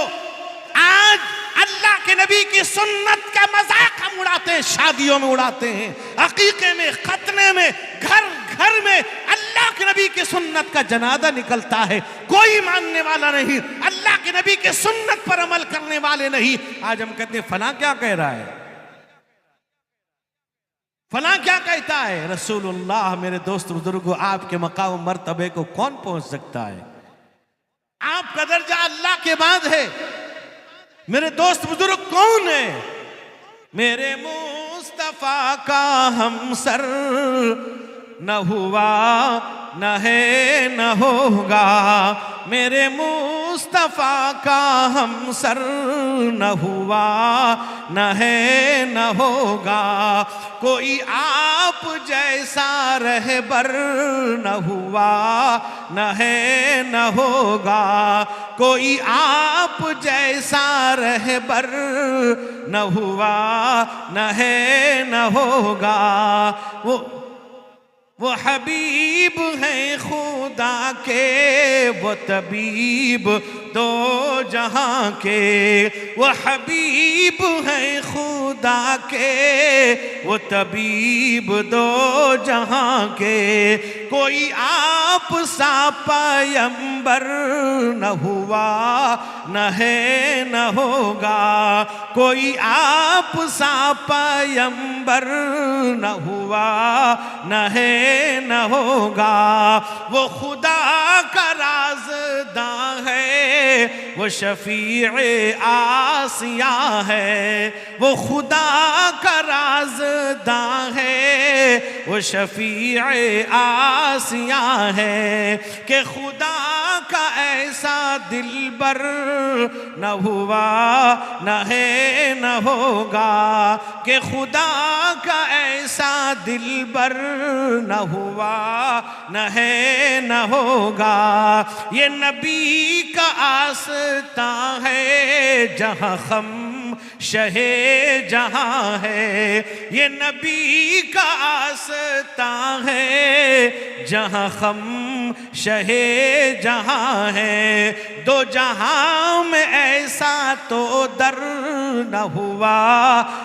Speaker 1: आज अल्लाह के नबी की सुन्नत का मजाक हम उड़ाते हैं, शादियों में उड़ाते हैं, अकीके में, खतने में, घर घर में अल्लाह के नबी की सुन्नत का जनाजा निकलता है, कोई मानने वाला नहीं, अल्लाह के नबी की सुन्नत पर अमल करने वाले नहीं। आज हम कहते हैं फला क्या कह रहा है, फला क्या कहता है। रसूलुल्लाह, मेरे दोस्त बुजुर्गों, आपके मकाम मर्तबे को कौन पहुंच सकता है? आपका दर्जा अल्लाह के बाद है। मेरे दोस्त बुजुर्ग कौन है? मेरे मुस्तफा का हमसर न हुआ न है न होगा, मेरे मुस्तफा का हमसर न हुआ न है न होगा, कोई आप जैसा रहबर न हुआ न है न होगा, कोई आप जैसा रहबर न हुआ न है न होगा। वो हबीब हैं खुदा के, वो तबीब दो जहां के, वो हबीब हैं खुदा के, वो तबीब दो जहां के, कोई आप सा पैगंबर न हुआ न है न होगा, कोई आप सा पैगंबर न हुआ न है न होगा। वो खुदा का राज़दां है, वो शफीए आसिया है, वो खुदा का राज़दां है, वो शफीए आसिया है, कि खुदा का ऐसा दिलबर न हुआ न है न होगा, कि खुदा का ऐसा दिलबर न हुआ न है न होगा। ये नबी का आस्ता है जहाँ खम शहे जहाँ है, ये नबी का आस्ता है जहाँ खम शहे जहाँ है, दो जहाँ में ऐसा तो दर न हुआ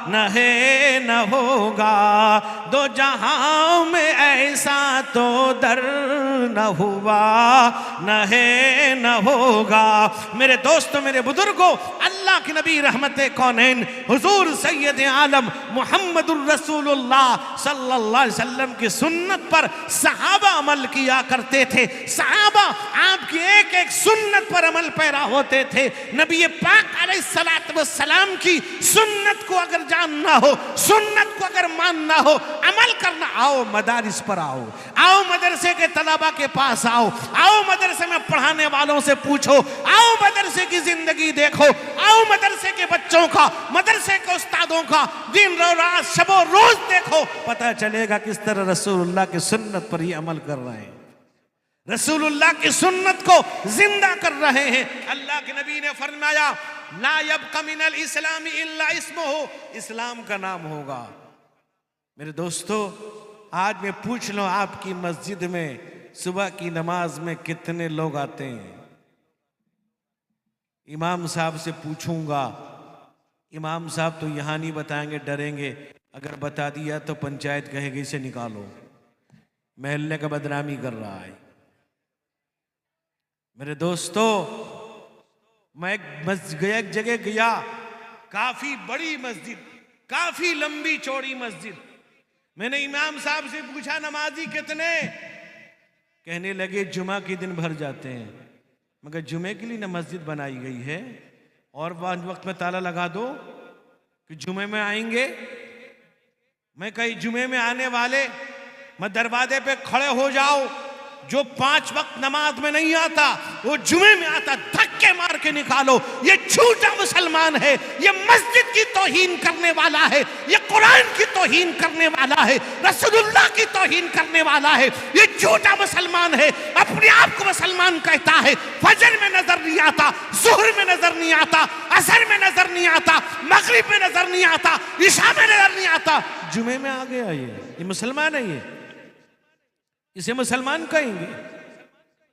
Speaker 1: न है न होगा, दो जहाँ में ऐसा तो दर न हुआ न है न होगा। मेरे दोस्तों, मेरे बुजुर्गों, अल्लाह के नबी रहमत कौनैन हुजूर सैयद आलम मुहम्मदुर रसूलुल्लाह सल्लल्लाहु अलैहि वसल्लम की सुन्नत पर सहाबा अमल किया करते थे। सहाबा आपकी एक एक सुन्नत पर अमल पैरा होते थे। नबी पाक अलैहिस्सलातु वस्सलाम की सुन्नत को अगर जानना हो, सुन्नत को अगर मानना हो, अमल करना, आओ मदारिस पर आओ, आओ मदरसे के तलबा के पास आओ, आओ मदरसे में पढ़ाने वालों से पूछो, आओ मदरसे की जिंदगी देखो, आओ मदरसे के बच्चों का, मदरसे के उस्तादों का दिन रात शबो रोज देखो, पता चलेगा किस तरह रसूलुल्लाह की सुन्नत पर ये अमल कर रहे हैं, रसूलुल्लाह की सुन्नत को जिंदा कर रहे हैं। अल्लाह के नबी ने फरमाया, ला यब्का मिनल इस्लामी इल्ला इस्मुहु, इस्लाम का नाम होगा। मेरे दोस्तों, आज मैं पूछ लो, आपकी मस्जिद में सुबह की नमाज में कितने लोग आते हैं? इमाम साहब से पूछूंगा, इमाम साहब तो यहाँ नहीं बताएंगे, डरेंगे, अगर बता दिया तो पंचायत कहेगी इसे निकालो, महल्ले का बदनामी कर रहा है। मेरे दोस्तों, मैं एक जगह गया, काफी बड़ी मस्जिद, काफी लंबी चौड़ी मस्जिद। मैंने इमाम साहब से पूछा, नमाजी कितने? कहने लगे जुमा के दिन भर जाते हैं। मगर जुमे के लिए ना मस्जिद बनाई गई है, और वक्त में ताला लगा दो कि जुमे में आएंगे। मैं कहीं जुमे में आने वाले, मैं दरवाजे पे खड़े हो जाओ, जो 5 वक्त नमाज में नहीं आता वो जुमे में आता, धक्के मार के निकालो। ये झूठा मुसलमान है, ये मस्जिद की तौहीन करने वाला है, ये कुरान की तौहीन करने वाला है, रसूलुल्लाह की तौहीन करने वाला है। ये झूठा मुसलमान है, अपने आप को मुसलमान कहता है। फजर में नजर नहीं आता, zuhr में नजर नहीं आता, असर में नजर नहीं आता, मगरिब में नजर नहीं आता, इशा में नजर नहीं आता, जुमे में आ गया। ये मुसलमान है, ये इसे मुसलमान कहेंगे,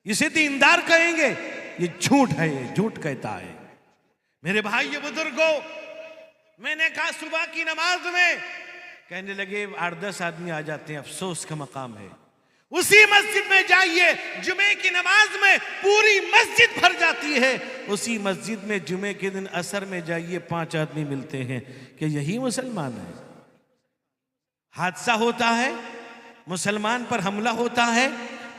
Speaker 1: इसे दीनदार कहेंगे? ये झूठ है, ये झूठ कहता है। मेरे भाई, ये बुजुर्गों, मैंने कहा सुबह की नमाज में, कहने लगे 8-10 आदमी आ जाते हैं, अफसोस का मकाम है। उसी मस्जिद में जाइए, जुमे की नमाज में पूरी मस्जिद भर जाती है। उसी मस्जिद में जुमे के दिन असर में जाइए, 5 आदमी मिलते हैं। कि यही मुसलमान है? हादसा होता है, मुसलमान पर हमला होता है,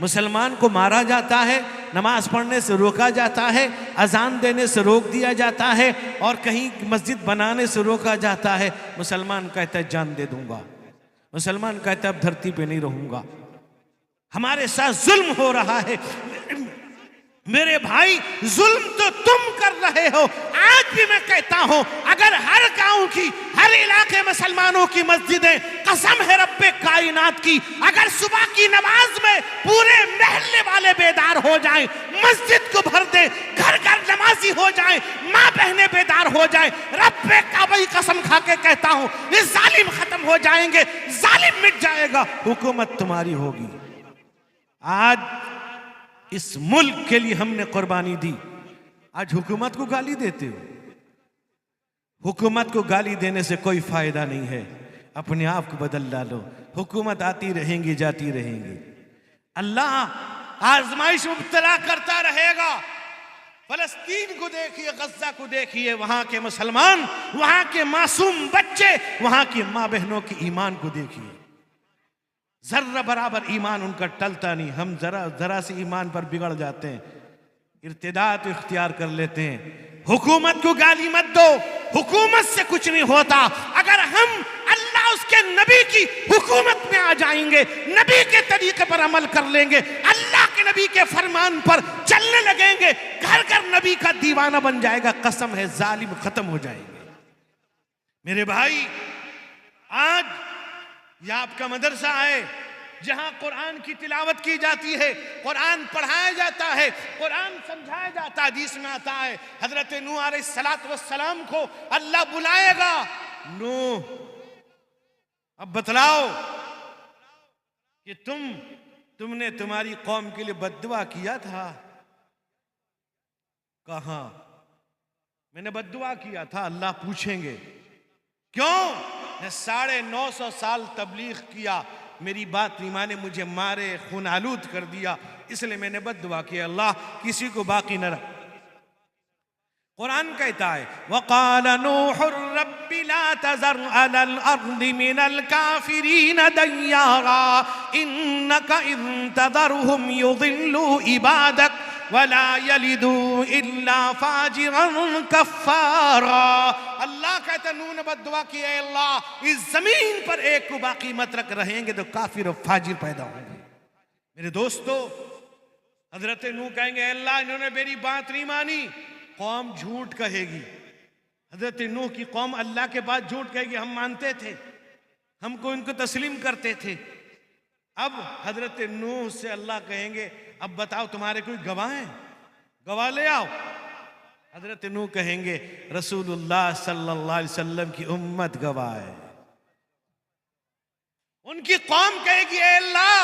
Speaker 1: मुसलमान को मारा जाता है, नमाज पढ़ने से रोका जाता है, अजान देने से रोक दिया जाता है, और कहीं मस्जिद बनाने से रोका जाता है। मुसलमान कहता है जान दे दूंगा, मुसलमान कहता है अब धरती पे नहीं रहूंगा। हमारे साथ जुल्म हो रहा है। मेरे भाई, जुल्म तो तुम कर रहे हो। आज भी मैं कहता हूं, अगर हर गांव की, हर इलाके मुसलमानों की मस्जिदें, कसम है रब्बे कायनात की, अगर सुबह की नमाज में पूरे मोहल्ले वाले बेदार हो जाएं, मस्जिद को भर दें, घर घर नमाजी हो जाएं, माँ बहनें बेदार हो जाएं, रब्बे काबा की कसम खा के कहता हूं, ये जालिम खत्म हो जाएंगे, जालिम मिट जाएगा, हुकूमत तुम्हारी होगी। आज इस मुल्क के लिए हमने कुर्बानी दी, आज हुकूमत को गाली देते हो। हुकूमत को गाली देने से कोई फायदा नहीं है, अपने आप को बदल डालो। हुकूमत आती रहेंगी, जाती रहेंगी, अल्लाह आजमाइश मुब्तला करता रहेगा। फलस्तीन को देखिए, गज्जा को देखिए, वहां के मुसलमान, वहां के मासूम बच्चे, वहां की मां बहनों के ईमान को देखिए, जर्रा बराबर ईमान उनका टलता नहीं। हम जरा से ईमान पर बिगड़ जाते हैं, इर्तिदाद इख्तियार कर लेते हैं। हुकूमत को गाली मत दो, हुकूमत से कुछ नहीं होता। अगर हम अल्लाह उसके नबी की हुकूमत में आ जाएंगे, नबी के तरीके पर अमल कर लेंगे, अल्लाह के नबी के फरमान पर चलने लगेंगे, घर घर नबी का दीवाना बन जाएगा। कसम है, जालिम खत्म हो जाएंगे। मेरे भाई, आज यह आपका मदरसा है जहां कुरान की तिलावत की जाती है, कुरान पढ़ाया जाता है, कुरान समझाया जाता है। हदीस में आता है हजरत नूह अलैहिस्सलातु वस्सलाम को अल्लाह बुलाएगा, नूह अब बतलाओ कि तुमने तुम्हारी कौम के लिए बद्दुआ किया था। कहा मैंने बद्दुआ किया था। अल्लाह पूछेंगे क्यों? 950 साल तबलीग किया, मेरी बात नहीं माने, मुझे मारे, खून आलूद कर दिया, इसलिए मैंने बद्दुआ किया। अल्लाह किसी को बाकी न रख। कुरान कहता है वक़ाल नूहुर रब्बि ला तज़र अलल अर्दि मिनल काफ़िरीन दय्यारा इन्नका इन तज़रहुम युज़िल्लू इबादक वला यलिदू इल्ला फाजिरन कफ़ारा। अल्लाह कहता नूह ने बद्दुआ की, अल्लाह इस जमीन पर एक को बाकी मत रख, रहेंगे तो काफिर और फाजिर पैदा होंगे। मेरे दोस्तों, हजरत नूह कहेंगे अल्लाह इन्होंने मेरी बात नहीं मानी, कौम झूठ कहेगी। हजरत नूह की कौम अल्लाह के बाद झूठ कहेगी, हम मानते थे, हमको इनको तस्लीम करते थे। अब हजरत नूह से अल्लाह कहेंगे अब बताओ तुम्हारे कोई गवाह हैं, गवाह ले आओ। हजरत नूह कहेंगे रसूलुल्लाह सल्लल्लाहु अलैहि वसल्लम की उम्मत गवाह है। उनकी कौम कहेगी अल्लाह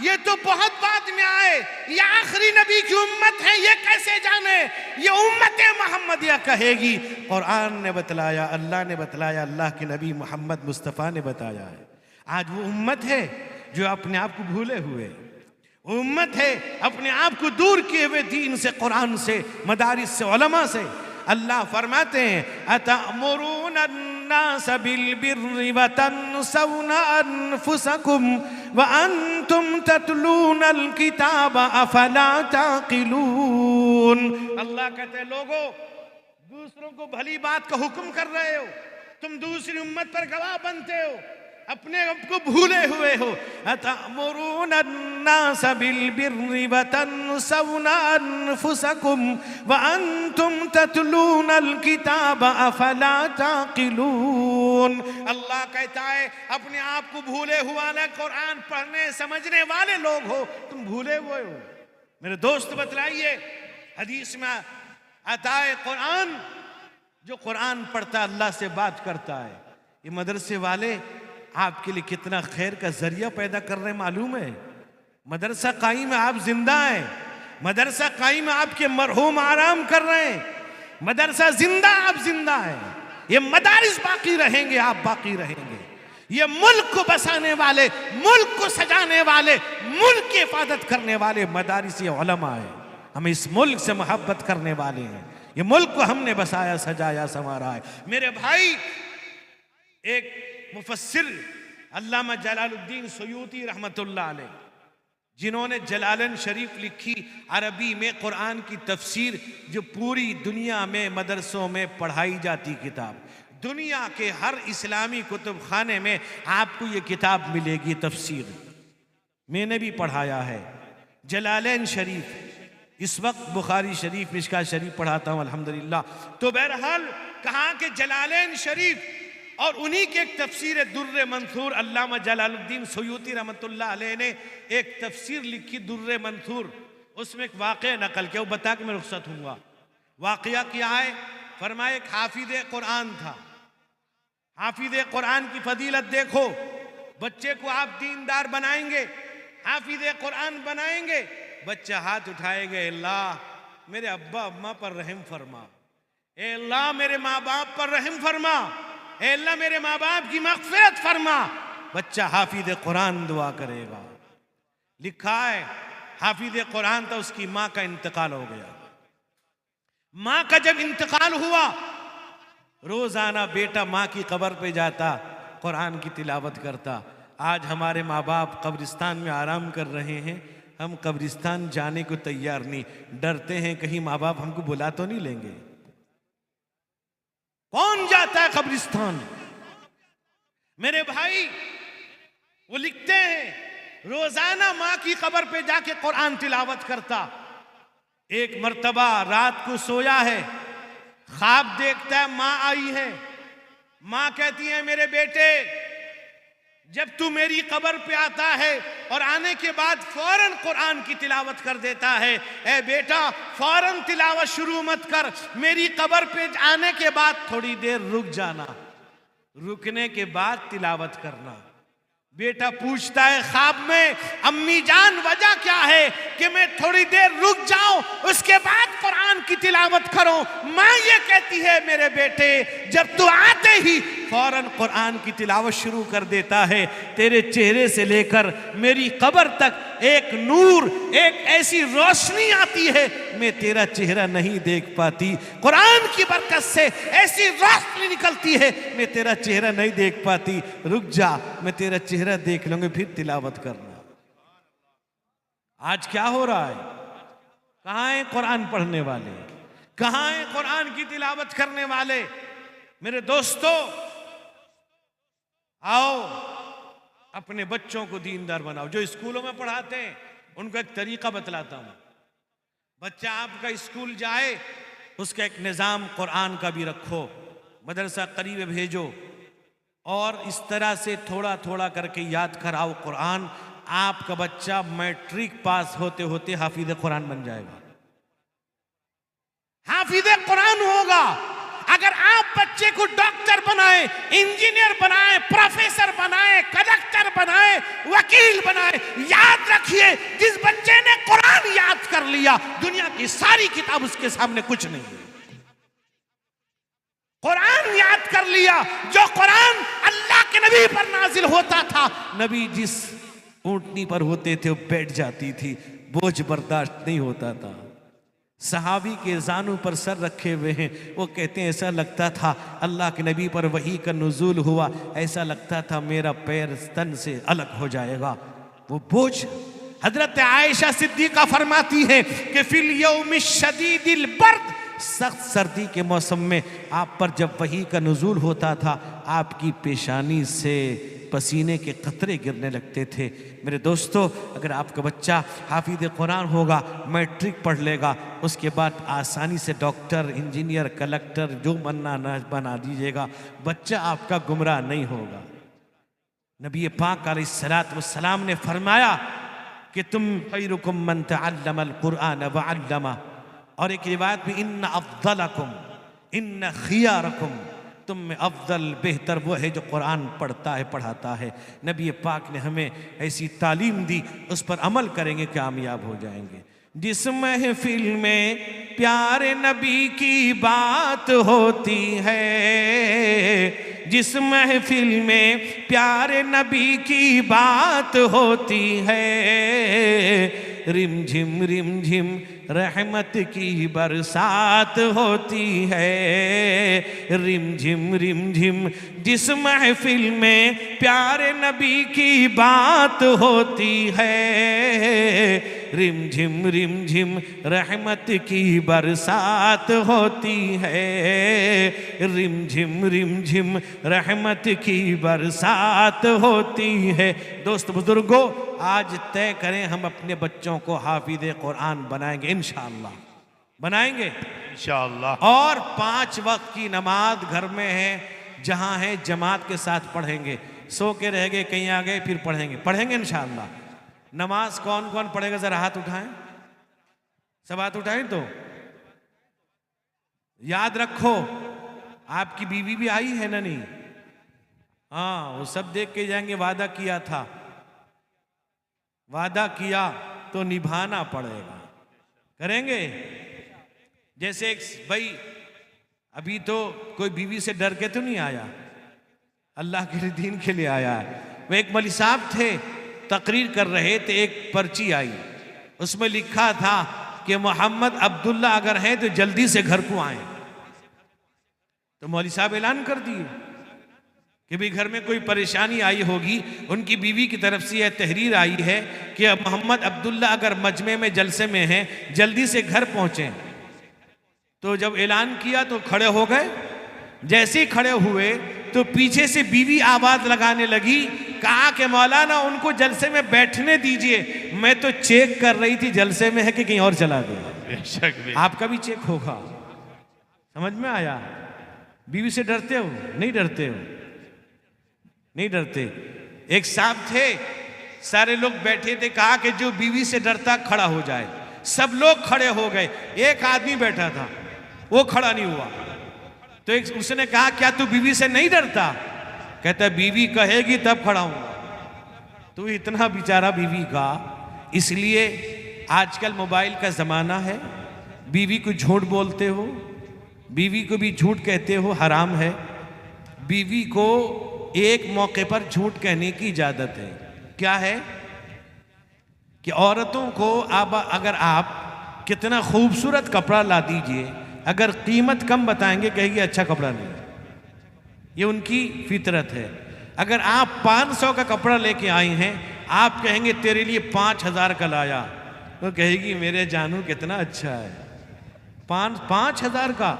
Speaker 1: ये तो बहुत बाद में आए, ये आखिरी नबी की उम्मत है, ये कैसे जाने, ये उम्मत मोहम्मदिया कहेगी। कुरान ने बतलाया, अल्लाह ने बतलाया, अल्लाह के नबी मोहम्मद मुस्तफ़ा ने बताया है। आज वो उम्मत है जो अपने आप को भूले हुए, उम्मत है अपने आप को दूर किए हुए दीन से, कुरान से, मदारिस से, उलमा से। अल्लाह फरमाते हैं अतअमुरून अन्नास बिल बिर्रि व तनसौना अनफुसकुम व अंतुम ततलूनल किताब अफला ताक़िलून। अल्लाह कहते हैं लोगों, दूसरों को भली बात का हुक्म कर रहे हो, तुम दूसरी उम्मत पर गवाह बनते हो, अपने आप को भूले हुए हो। अतअमुरून अन्नास बिल बिर्रि व तनसौना अनफुसकुम व अंतुम ततलूनल किताब अफला ताक़िलून। अल्लाह कहता है अपने आप को भूले हुआ न, कुरान पढ़ने समझने वाले लोग हो, तुम भूले हुए हो। मेरे दोस्त बतलाइए, हदीस में आता है कुरान जो कुरान पढ़ता अल्लाह से बात करता है। ये मदरसे वाले आपके लिए कितना खैर का जरिया पैदा कर रहे हैं मालूम है। मदरसा कायम है, आप जिंदा हैं। मदरसा कायम है, आपके मरहूम आराम कर रहे हैं। मदरसा जिंदा, आप जिंदा हैं। ये मदारिस बाकी रहेंगे, आप बाकी रहेंगे। ये मुल्क को बसाने वाले, मुल्क को सजाने वाले, मुल्क की हिफाजत करने वाले मदारिस ये उलमा है। हम इस मुल्क से मोहब्बत करने वाले हैं। ये मुल्क को हमने बसाया, सजाया, संवारा है। मेरे भाई, एक मुफस्सिर अल्लामा जलालुद्दीन सुयूती रहमतुल्लाह अलैह, जिन्होंने जलालन शरीफ लिखी, अरबी में कुरान की तफसीर, जो पूरी दुनिया में मदरसों में पढ़ाई जाती किताब, दुनिया के हर इस्लामी कुतुब खाने में आपको ये किताब मिलेगी। तफसीर मैंने भी पढ़ाया है, जलालैन शरीफ। इस वक्त बुखारी शरीफ, मिशका शरीफ पढ़ाता हूँ अल्हम्दुलिल्लाह। तो बहरहाल कहाँ के जलालैन शरीफ और उन्हीं के एक तफसीर दुर्र मंसूर, अल्लामा जलालुद्दीन सुयूती रहमतुल्लाह अलैह ने एक तफसीर लिखी दुर्र मंसूर। उसमें एक वाक़या नकल किया, वो बता के मैं रुखसत हुआ। वाक़या क्या है? फरमाए एक हाफिज़ कुरान था। हाफिज़ कुरान की फजीलत देखो। बच्चे को आप दीनदार बनाएंगे, हाफिज़ कुरान बनाएंगे, बच्चा हाथ उठाएगा, अल्लाह मेरे अब्बा अम्मा पर रहम फरमा, ए अल्लाह मेरे माँ बाप पर रहम फरमा, ए अल्लाह मेरे माँ बाप की मग़फ़िरत फरमा। बच्चा हाफिज़ कुरान दुआ करेगा। लिखा है हाफिज़ कुरान था, उसकी माँ का इंतकाल हो गया। माँ का जब इंतकाल हुआ, रोजाना बेटा माँ की कब्र पे जाता, कुरान की तिलावत करता। आज हमारे माँ बाप कब्रिस्तान में आराम कर रहे हैं, हम कब्रिस्तान जाने को तैयार नहीं, डरते हैं कहीं माँ बाप हमको बुला तो नहीं लेंगे। कौन जाता है कब्रिस्तान? मेरे भाई, वो लिखते हैं रोजाना माँ की कब्र पे जाके कुरान तिलावत करता। एक मर्तबा रात को सोया है, ख्वाब देखता है माँ आई है। माँ कहती है मेरे बेटे, जब तू मेरी कब्र पे आता है और आने के बाद फौरन कुरान की तिलावत कर देता है, ए बेटा फौरन तिलावत शुरू मत कर, मेरी कब्र पे आने के बाद थोड़ी देर रुक जाना, रुकने के बाद तिलावत करना। बेटा पूछता है ख्वाब में, अम्मी जान वजह क्या है कि मैं थोड़ी देर रुक जाऊं उसके बाद कुरान की तिलावत करूं? माँ ये कहती है मेरे बेटे, जब तू आते ही फौरन कुरान की तिलावत शुरू कर देता है, तेरे चेहरे से लेकर मेरी कब्र तक एक नूर, एक ऐसी रोशनी आती है, मैं तेरा चेहरा नहीं देख पाती। कुरान की बरकत से ऐसी रोशनी निकलती है, मैं तेरा चेहरा नहीं देख पाती। रुक जा, मैं तेरा चेहरा देख लूंगी, फिर तिलावत करना। आज क्या हो रहा है? कहाँ है कुरान पढ़ने वाले? कहाँ है कुरान की तिलावत करने वाले? मेरे दोस्तों, आओ अपने बच्चों को दीनदार बनाओ। जो स्कूलों में पढ़ाते हैं उनको एक तरीका बतलाता हूं। बच्चा आपका स्कूल जाए, उसका एक निज़ाम कुरान का भी रखो, मदरसा करीब भेजो और इस तरह से थोड़ा थोड़ा करके याद कराओ कुरान। आपका बच्चा मैट्रिक पास होते होते हाफिज़ कुरान बन जाएगा, हाफिज़ कुरान होगा। अगर आप बच्चे को डॉक्टर बनाए, इंजीनियर बनाए, प्रोफेसर बनाए, कलेक्टर बनाए, वकील बनाए, याद रखिए जिस बच्चे ने कुरान याद कर लिया, दुनिया की सारी किताब उसके सामने कुछ नहीं है। कुरान याद कर लिया, जो कुरान अल्लाह के नबी पर नाजिल होता था, नबी जिस ऊंटनी पर होते थे वो बैठ जाती थी, बोझ बर्दाश्त नहीं होता था। सहाबी के जानू पर सर रखे हुए हैं, वो कहते हैं ऐसा लगता था अल्लाह के नबी पर वही का नुज़ूल हुआ, ऐसा लगता था मेरा पैर तन से अलग हो जाएगा। वो बोझ। हजरत आयशा सिद्दीक़ा फरमाती है कि फिल यौम शदीदिल बर्द, सख्त सर्दी के मौसम में आप पर जब वही का नुज़ूल होता था, आपकी पेशानी से पसीने के कतरे गिरने लगते थे। मेरे दोस्तों, अगर आपका बच्चा हाफिज़ कुरान होगा, मैट्रिक पढ़ लेगा, उसके बाद आसानी से डॉक्टर, इंजीनियर, कलेक्टर जो बनना ना बना दीजिएगा, बच्चा आपका गुमराह नहीं होगा। नबी पाक अलैहिस्सलातु वस्सलाम ने फरमाया कि तुम खैरुकुम मन तअल्लमल कुरान व अल्लमा, और एक रिवायत में इन्ना अफ़ज़लकुम इन्ना खियारकुम, तुम में अफजल बेहतर वो है जो कुरान पढ़ता है, पढ़ाता है। नबी पाक ने हमें ऐसी तालीम दी, उस पर अमल करेंगे कामयाब हो जाएंगे। जिस महफिल में प्यारे नबी की बात होती है, जिस महफिल में प्यारे नबी की बात होती है, रिम झिम रहमत की बरसात होती है। रिम झिम जिस महफिल में प्यारे नबी की बात होती है, रिम झिम रहमत की बरसात होती है। रिम झिम रहमत की बरसात होती है। दोस्त बुजुर्गों, आज तय करें हम अपने बच्चों को हाफिज़े कुरान बनाएंगे, इंशाअल्लाह बनाएंगे इंशाअल्लाह। और 5 वक्त की नमाज घर में है, जहां है जमात के साथ पढ़ेंगे। सो के रह गए, कहीं आ गए, फिर पढ़ेंगे इंशाअल्लाह। नमाज कौन कौन पढ़ेगा, जरा हाथ उठाएं। सब हाथ उठाएं। तो याद रखो, आपकी बीवी भी आई है ना? नहीं, हाँ, वो सब देख के जाएंगे। वादा किया था, वादा किया तो निभाना पड़ेगा, करेंगे। जैसे एक भाई अभी तो कोई बीवी से डर के तो नहीं आया, अल्लाह के दीन के लिए आया है। वो एक मौलवी साहब थे, तकरीर कर रहे थे, एक पर्ची आई, उसमें लिखा था कि मोहम्मद अब्दुल्ला अगर हैं तो जल्दी से घर को आए। तो मौलवी साहब ऐलान कर दिए कि भाई घर में कोई परेशानी आई होगी, उनकी बीवी की तरफ से यह तहरीर आई है कि मोहम्मद अब्दुल्ला अगर मजमे में जलसे में हैं, जल्दी से घर पहुंचे। तो जब ऐलान किया तो खड़े हो गए। जैसे ही खड़े हुए तो पीछे से बीवी आवाज लगाने लगी, कहा कि मौलाना उनको जलसे में बैठने दीजिए, मैं तो चेक कर रही थी जलसे में है कि कहीं और चला गया। आपका भी चेक होगा, समझ में आया? बीवी से डरते हो? नहीं डरते हो? नहीं डरते। एक साहब थे, सारे लोग बैठे थे, कहा कि जो बीवी से डरता खड़ा हो जाए। सब लोग खड़े हो गए, एक आदमी बैठा था, वो खड़ा नहीं हुआ। तो एक उसने कहा, क्या तू बीवी से नहीं डरता? कहता बीवी कहेगी तब खड़ा हूं। तो इतना बेचारा बीवी का। इसलिए आजकल मोबाइल का जमाना है, बीवी को झूठ बोलते हो, बीवी को भी झूठ कहते हो, हराम है। बीवी को एक मौके पर झूठ कहने की इजाजत है। क्या है कि औरतों को अगर आप कितना खूबसूरत कपड़ा ला दीजिए, अगर कीमत कम बताएंगे कहेगी अच्छा कपड़ा नहीं, ये उनकी फितरत है। अगर आप 500 का कपड़ा लेके आए हैं, आप कहेंगे तेरे लिए 5000 का लाया, तो कहेगी मेरे जानू कितना अच्छा है, 5000 का।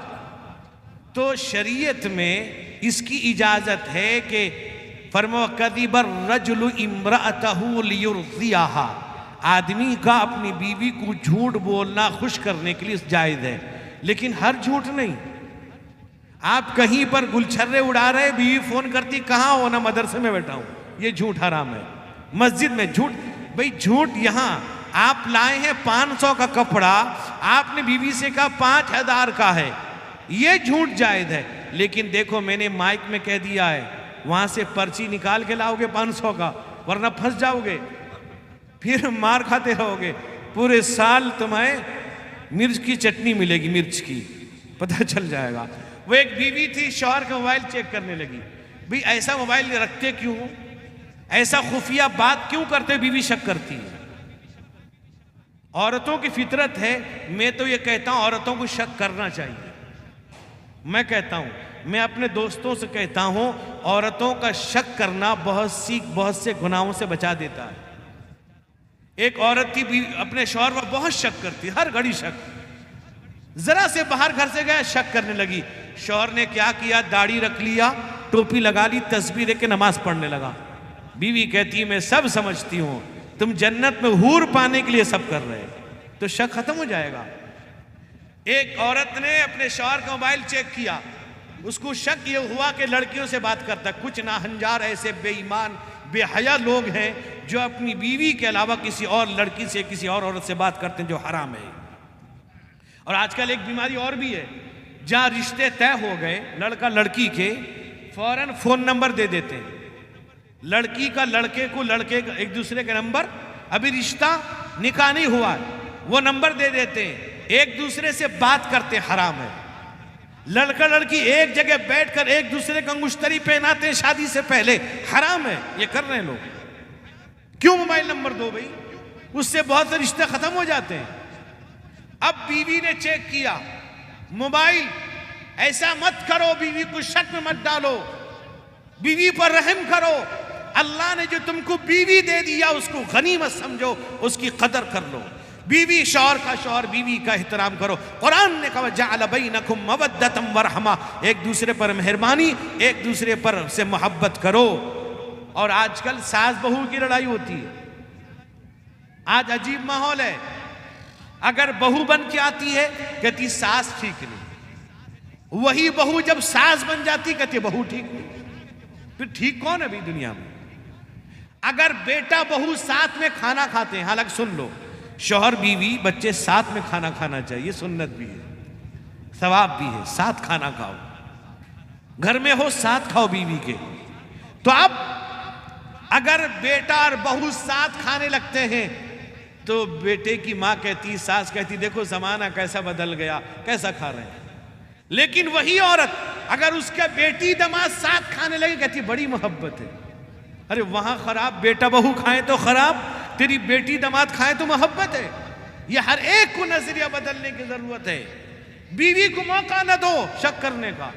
Speaker 1: तो शरीयत में इसकी इजाजत है कि फरमो कदिबर रजुलु इम्राअतहु लियुर्दियाहा, आदमी का अपनी बीवी को झूठ बोलना खुश करने के लिए जायज है, लेकिन हर झूठ नहीं। आप कहीं पर गुलछर्रे उड़ा रहे, बीवी फोन करती कहाँ हो ना, मदरसे में बैठा हूं, ये झूठ हराम है। मस्जिद में झूठ, भाई झूठ यहां आप लाए हैं 500 का कपड़ा, आपने बीवी से कहा 5000 का है, ये झूठ जायज है। लेकिन देखो मैंने माइक में कह दिया है, वहां से पर्ची निकाल के लाओगे 500 का, वरना फंस जाओगे, फिर मार खाते रहोगे। पूरे साल तुम्हें मिर्च की चटनी मिलेगी, मिर्च की, पता चल जाएगा। वो एक बीवी थी, शौहर का मोबाइल चेक करने लगी। भाई ऐसा मोबाइल रखते क्यों हो, ऐसा खुफिया बात क्यों करते? बीवी शक करती है। औरतों की फितरत है। मैं तो ये कहता हूं औरतों को शक करना चाहिए। मैं कहता हूं, मैं अपने दोस्तों से कहता हूं, औरतों का शक करना बहुत से गुनाहों से बचा देता है। एक औरत थी, अपने शौहर पर बहुत शक करती, हर घड़ी शक। जरा से बाहर घर से गया, शक करने लगी। शौहर ने क्या किया, दाढ़ी रख लिया, टोपी लगा ली, तस्बीह लेके नमाज पढ़ने लगा। बीवी कहती मैं सब समझती हूं, तुम जन्नत में हूर पाने के लिए सब कर रहे, तो शक खत्म हो जाएगा। एक औरत ने अपने शौहर का मोबाइल चेक किया, उसको शक ये हुआ कि लड़कियों से बात करता। कुछ नाहंजार ऐसे बेईमान बेहया लोग हैं जो अपनी बीवी के अलावा किसी और लड़की से, किसी और औरत से बात करते हैं, जो हराम है। और आजकल एक बीमारी और भी है, जहां रिश्ते तय हो गए लड़का लड़की के, फौरन फोन नंबर दे देते हैं। लड़की का लड़के को, लड़के का एक दूसरे का नंबर, अभी रिश्ता निकाह नहीं हुआ, वो नंबर दे देते हैं। एक दूसरे से बात करते हराम है। लड़का लड़की एक जगह बैठकर एक दूसरे को अंगुश्तरी पहनाते हैं शादी से पहले, हराम है, ये कर रहे हैं लोग। क्यों मोबाइल नंबर दो भाई, उससे बहुत से रिश्ते खत्म हो जाते हैं। अब बीवी ने चेक किया मोबाइल, ऐसा मत करो, बीवी को शक में मत डालो, बीवी पर रहम करो। अल्लाह ने जो तुमको बीवी दे दिया उसको गनीमत समझो, उसकी कदर कर लो। बीवी शौहर का, शौहर बीवी का एहतराम करो। कुरान ने कहा जअल बैनकुम मवद्दतम व रहमा, एक दूसरे पर मेहरबानी, एक दूसरे पर से मोहब्बत करो। और आजकल सास बहू की लड़ाई होती है, आज अजीब माहौल है। अगर बहू बन के आती है कहती सास ठीक नहीं, वही बहू जब सास बन जाती कहती बहू ठीक नहीं। फिर ठीक कौन है भाई दुनिया में? अगर बेटा बहू साथ में खाना खाते हैं, हालांकि सुन लो, शौहर बीवी बच्चे साथ में खाना खाना चाहिए, सुन्नत भी है, सवाब भी है, साथ खाना खाओ, घर में हो साथ खाओ बीवी के। तो अब अगर बेटा और बहू साथ खाने लगते हैं तो बेटे की मां कहती, सास कहती देखो जमाना कैसा बदल गया, कैसा खा रहे हैं। लेकिन वही औरत अगर उसके बेटी दामाद साथ खाने लगे कहती बड़ी मोहब्बत है। अरे वहां खराब, बेटा बहू खाए तो खराब, तेरी बेटी दामाद खाए तो मोहब्बत है। ये हर एक को नजरिया बदलने की जरूरत है। बीवी को मौका न दो शक करने का,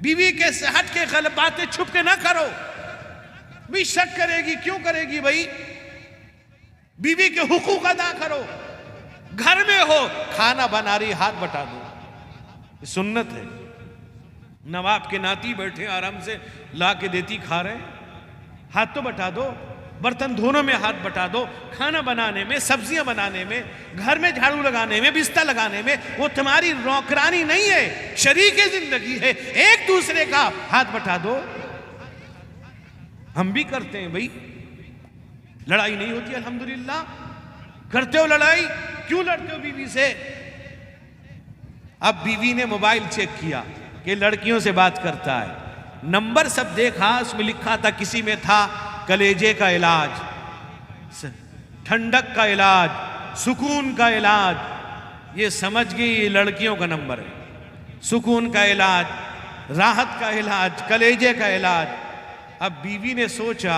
Speaker 1: बीवी के हट के गलत बातें छुप के ना करो। भी शक करेगी, क्यों करेगी भाई? बीवी के हुकूक अदा करो। घर में हो खाना बना रही, हाथ बटा दो, ये सुन्नत है। नवाब के नाती बैठे आराम से ला के देती खा रहे, हाथ तो बटा दो। बर्तन धोने में हाथ बटा दो, खाना बनाने में, सब्जियां बनाने में, घर में झाड़ू लगाने में, बिस्तर लगाने में, वो तुम्हारी नौकरानी नहीं है, शरीके जिंदगी है। एक दूसरे का हाथ बटा दो। हम भी करते हैं भाई, लड़ाई नहीं होती अल्हम्दुलिल्लाह। करते हो लड़ाई, क्यों लड़ते हो बीवी से? अब बीवी ने मोबाइल चेक किया कि लड़कियों से बात करता है, नंबर सब देखा, उसमें लिखा था, किसी में था कलेजे का इलाज, ठंडक का इलाज, सुकून का इलाज। ये समझ गई ये लड़कियों का नंबर है। सुकून का इलाज, राहत का इलाज, कलेजे का इलाज। अब बीवी ने सोचा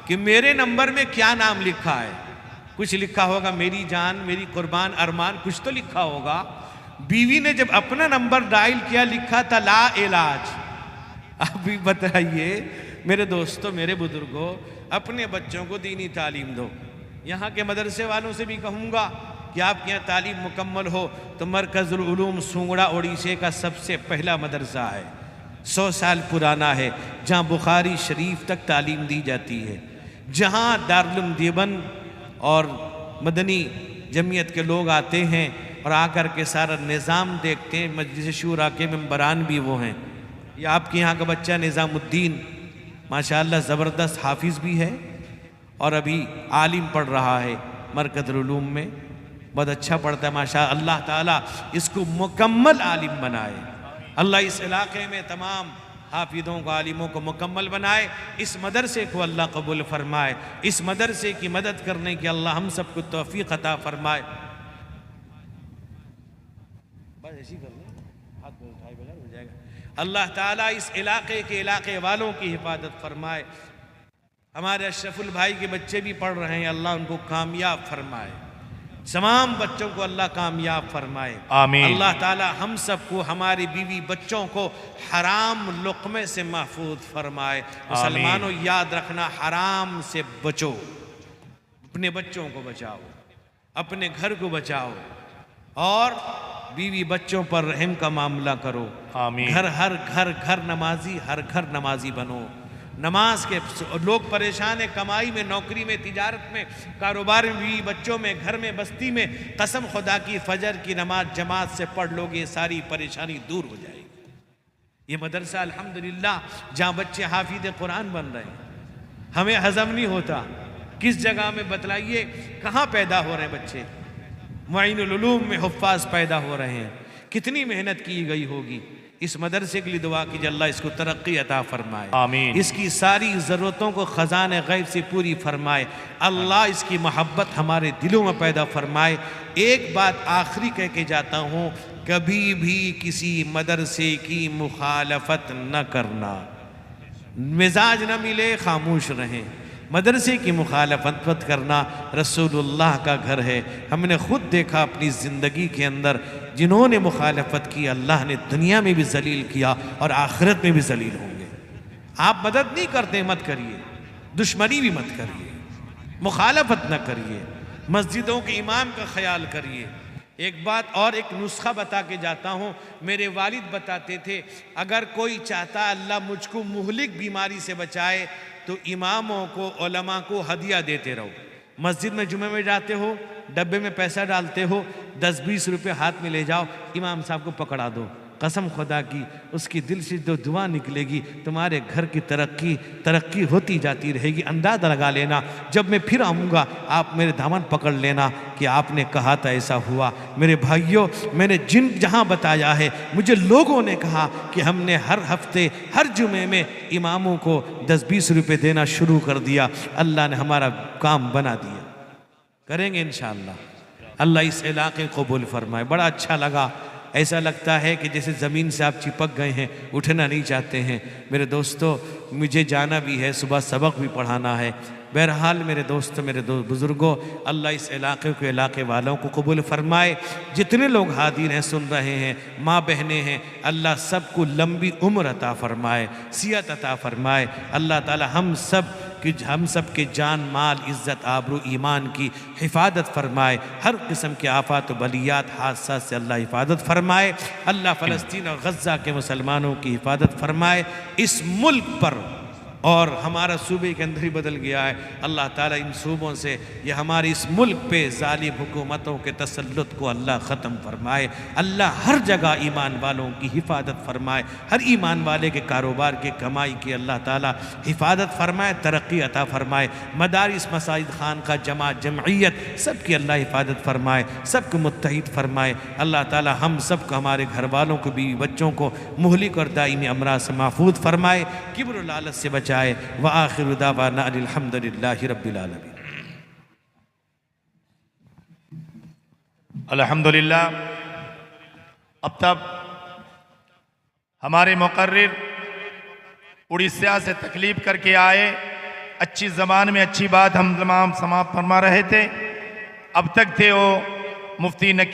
Speaker 1: कि मेरे नंबर में क्या नाम लिखा है, कुछ लिखा होगा मेरी जान, मेरी कुर्बान, अरमान, कुछ तो लिखा होगा। बीवी ने जब अपना नंबर डायल किया, लिखा था ला इलाज। अभी बताइए मेरे दोस्तों, मेरे बुजुर्गों, अपने बच्चों को दीनी तालीम दो। यहाँ के मदरसे वालों से भी कहूँगा कि आपके यहाँ तालीम मुकम्मल हो तो मरकज़ुल उलूम सूंगड़ा ओडिशा का सबसे पहला मदरसा है, 100 साल पुराना है, जहाँ बुखारी शरीफ तक तालीम दी जाती है, जहाँ दारुल देवबंद और मदनी जमीयत के लोग आते हैं और आकर के सारा निज़ाम देखते हैं। मजलिस शूरा के मेंबरान भी वो हैं। ये आपके यहाँ का बच्चा निज़ामुद्दीन माशाअल्लाह ज़बरदस्त हाफिज़ भी है और अभी आलिम पढ़ रहा है मरकज़ुल उलूम में, बहुत अच्छा पढ़ता है माशाअल्लाह। अल्लाह ताला इसको मुकम्मल आलिम बनाए। अल्लाह इस इलाके में तमाम हाफिज़ों को, आलिमों को मुकम्मल बनाए। इस मदरसे को अल्लाह कबूल फरमाए। इस मदरसे की मदद करने की अल्लाह हम सबको तौफीक अता फरमाए। बस ऐसी कर लो, हाथ में उठाए बगैर हो जाएगा। अल्लाह ताला इस इलाके वालों की हिफाजत फरमाए। हमारे अशरफुल भाई के बच्चे भी पढ़ रहे हैं, अल्लाह उनको कामयाब फरमाए। तमाम बच्चों को अल्लाह कामयाब फरमाए, आमीन। अल्लाह ताला हम सबको, हमारी बीवी बच्चों को हराम लुक़मे से महफूज फरमाए। मुसलमानों याद रखना, हराम से बचो, अपने बच्चों को बचाओ, अपने घर को बचाओ और बीवी बच्चों पर रहम का मामला करो। आमीन। हर घर नमाजी, हर घर नमाजी बनो। नमाज के लोग परेशान है, कमाई में, नौकरी में, तिजारत में, कारोबार में, बीवी बच्चों में, घर में, बस्ती में। कसम खुदा की फजर की नमाज जमात से पढ़ लोगे, सारी परेशानी दूर हो जाएगी। ये मदरसा अल्हम्दुलिल्लाह जहाँ बच्चे हाफिज़ कुरान बन रहे हैं, हमें हजम नहीं होता। किस जगह में बतलाइए, कहाँ पैदा हो रहे हैं बच्चे? मुईनुल उलूम में हुफ्फाज पैदा हो रहे हैं। कितनी मेहनत की गई होगी। इस मदरसे के लिए दुआ कीजिए, अल्लाह इसको तरक्की अता फरमाए,
Speaker 2: आमीन।
Speaker 1: इसकी सारी ज़रूरतों को ख़ज़ाने गैब से पूरी फरमाए, अल्लाह इसकी मोहब्बत हमारे दिलों में पैदा फरमाए। एक बात आखिरी कह के जाता हूँ, कभी भी किसी मदरसे की मुखालफत न करना, मिजाज न मिले खामोश रहें, मदरसे की मुखालफत मत करना। रसूलुल्लाह का घर है, हमने खुद देखा अपनी ज़िंदगी के अंदर जिन्होंने मुखालफत की अल्लाह ने दुनिया में भी जलील किया और आखिरत में भी जलील होंगे। आप मदद नहीं करते मत करिए, दुश्मनी भी मत करिए, मुखालफत न करिए, मस्जिदों के इमाम का ख्याल करिए। एक बात और एक नुस्खा बता के जाता हूँ, मेरे वालिद बताते थे, अगर कोई चाहता अल्लाह मुझको मुहलिक बीमारी से बचाए तो इमामों को, उलमा को हदिया देते रहो। मस्जिद में जुमे में जाते हो, डब्बे में पैसा डालते हो, 10-20 रुपये हाथ में ले जाओ, इमाम साहब को पकड़ा दो, कसम खुदा की उसकी दिल से जो दुआ निकलेगी तुम्हारे घर की तरक्की होती जाती रहेगी। अंदाज़ा लगा लेना, जब मैं फिर आऊँगा आप मेरे दामन पकड़ लेना कि आपने कहा था ऐसा हुआ। मेरे भाइयों, मैंने जहाँ बताया है, मुझे लोगों ने कहा कि हमने हर हफ्ते हर जुमे में इमामों को 10-20 रुपये देना शुरू कर दिया। अल्लाह ने हमारा काम बना दिया, करेंगे इंशाअल्लाह। अल्लाह इस इलाके को कबूल फरमाए। बड़ा अच्छा लगा, ऐसा लगता है कि जैसे ज़मीन से आप चिपक गए हैं, उठना नहीं चाहते हैं। मेरे दोस्तों, मुझे जाना भी है, सुबह सबक भी पढ़ाना है। बहरहाल मेरे दोस्तों, मेरे बुज़ुर्गों, अल्लाह इस इलाके के इलाके वालों को कबूल फरमाए। जितने लोग हाजिर हैं, सुन रहे हैं, माँ बहनें हैं, अल्लाह सबको लंबी उम्र अता फरमाए, सियत अता फरमाए। अल्लाह ताला हम सब के जान माल इज़्ज़त आबरू ईमान की हिफाजत फरमाए। हर किस्म के आफात बलियात हादसा से अल्लाह हिफाजत फरमाए। अल्लाह फ़लस्तीन और गज़्ज़ा के मुसलमानों की हिफाजत फरमाए। इस मुल्क पर, और हमारा सूबे के अंदर ही बदल गया है, अल्लाह ताला इन सूबों से ये हमारे इस मुल्क पे जालिम हुकूमतों के तसल्लुत को अल्लाह ख़त्म फरमाए। अल्लाह हर जगह ईमान वालों की हिफाजत फरमाए, हर ईमान वाले के कारोबार के कमाई की अल्लाह ताला हिफाजत फरमाए, तरक्की अता फरमाए। मदारिस मसाजिद खान का जमात जमइयत सब की अल्लाह हिफाजत फरमाए, सबको मुत्तहिद फरमाए। अल्लाह ताला हम सब को, हमारे घर वालों को, बीवी बच्चों को मुहलिक और दायमी अमराज से महफूज फरमाए, किब्र और लालच से बचाए। व आखिरु दावाना अल्हम्दुलिल्लाहि रब्बिल आलमीन।
Speaker 2: अल्हम्दुलिल्लाह। अब तक हमारे मुकर्रिर उड़ीसा से तकलीफ करके आए, अच्छी ज़बान में अच्छी बात हम तमाम समाप्त फरमा रहे थे। अब तक थे वो मुफ्ती नकी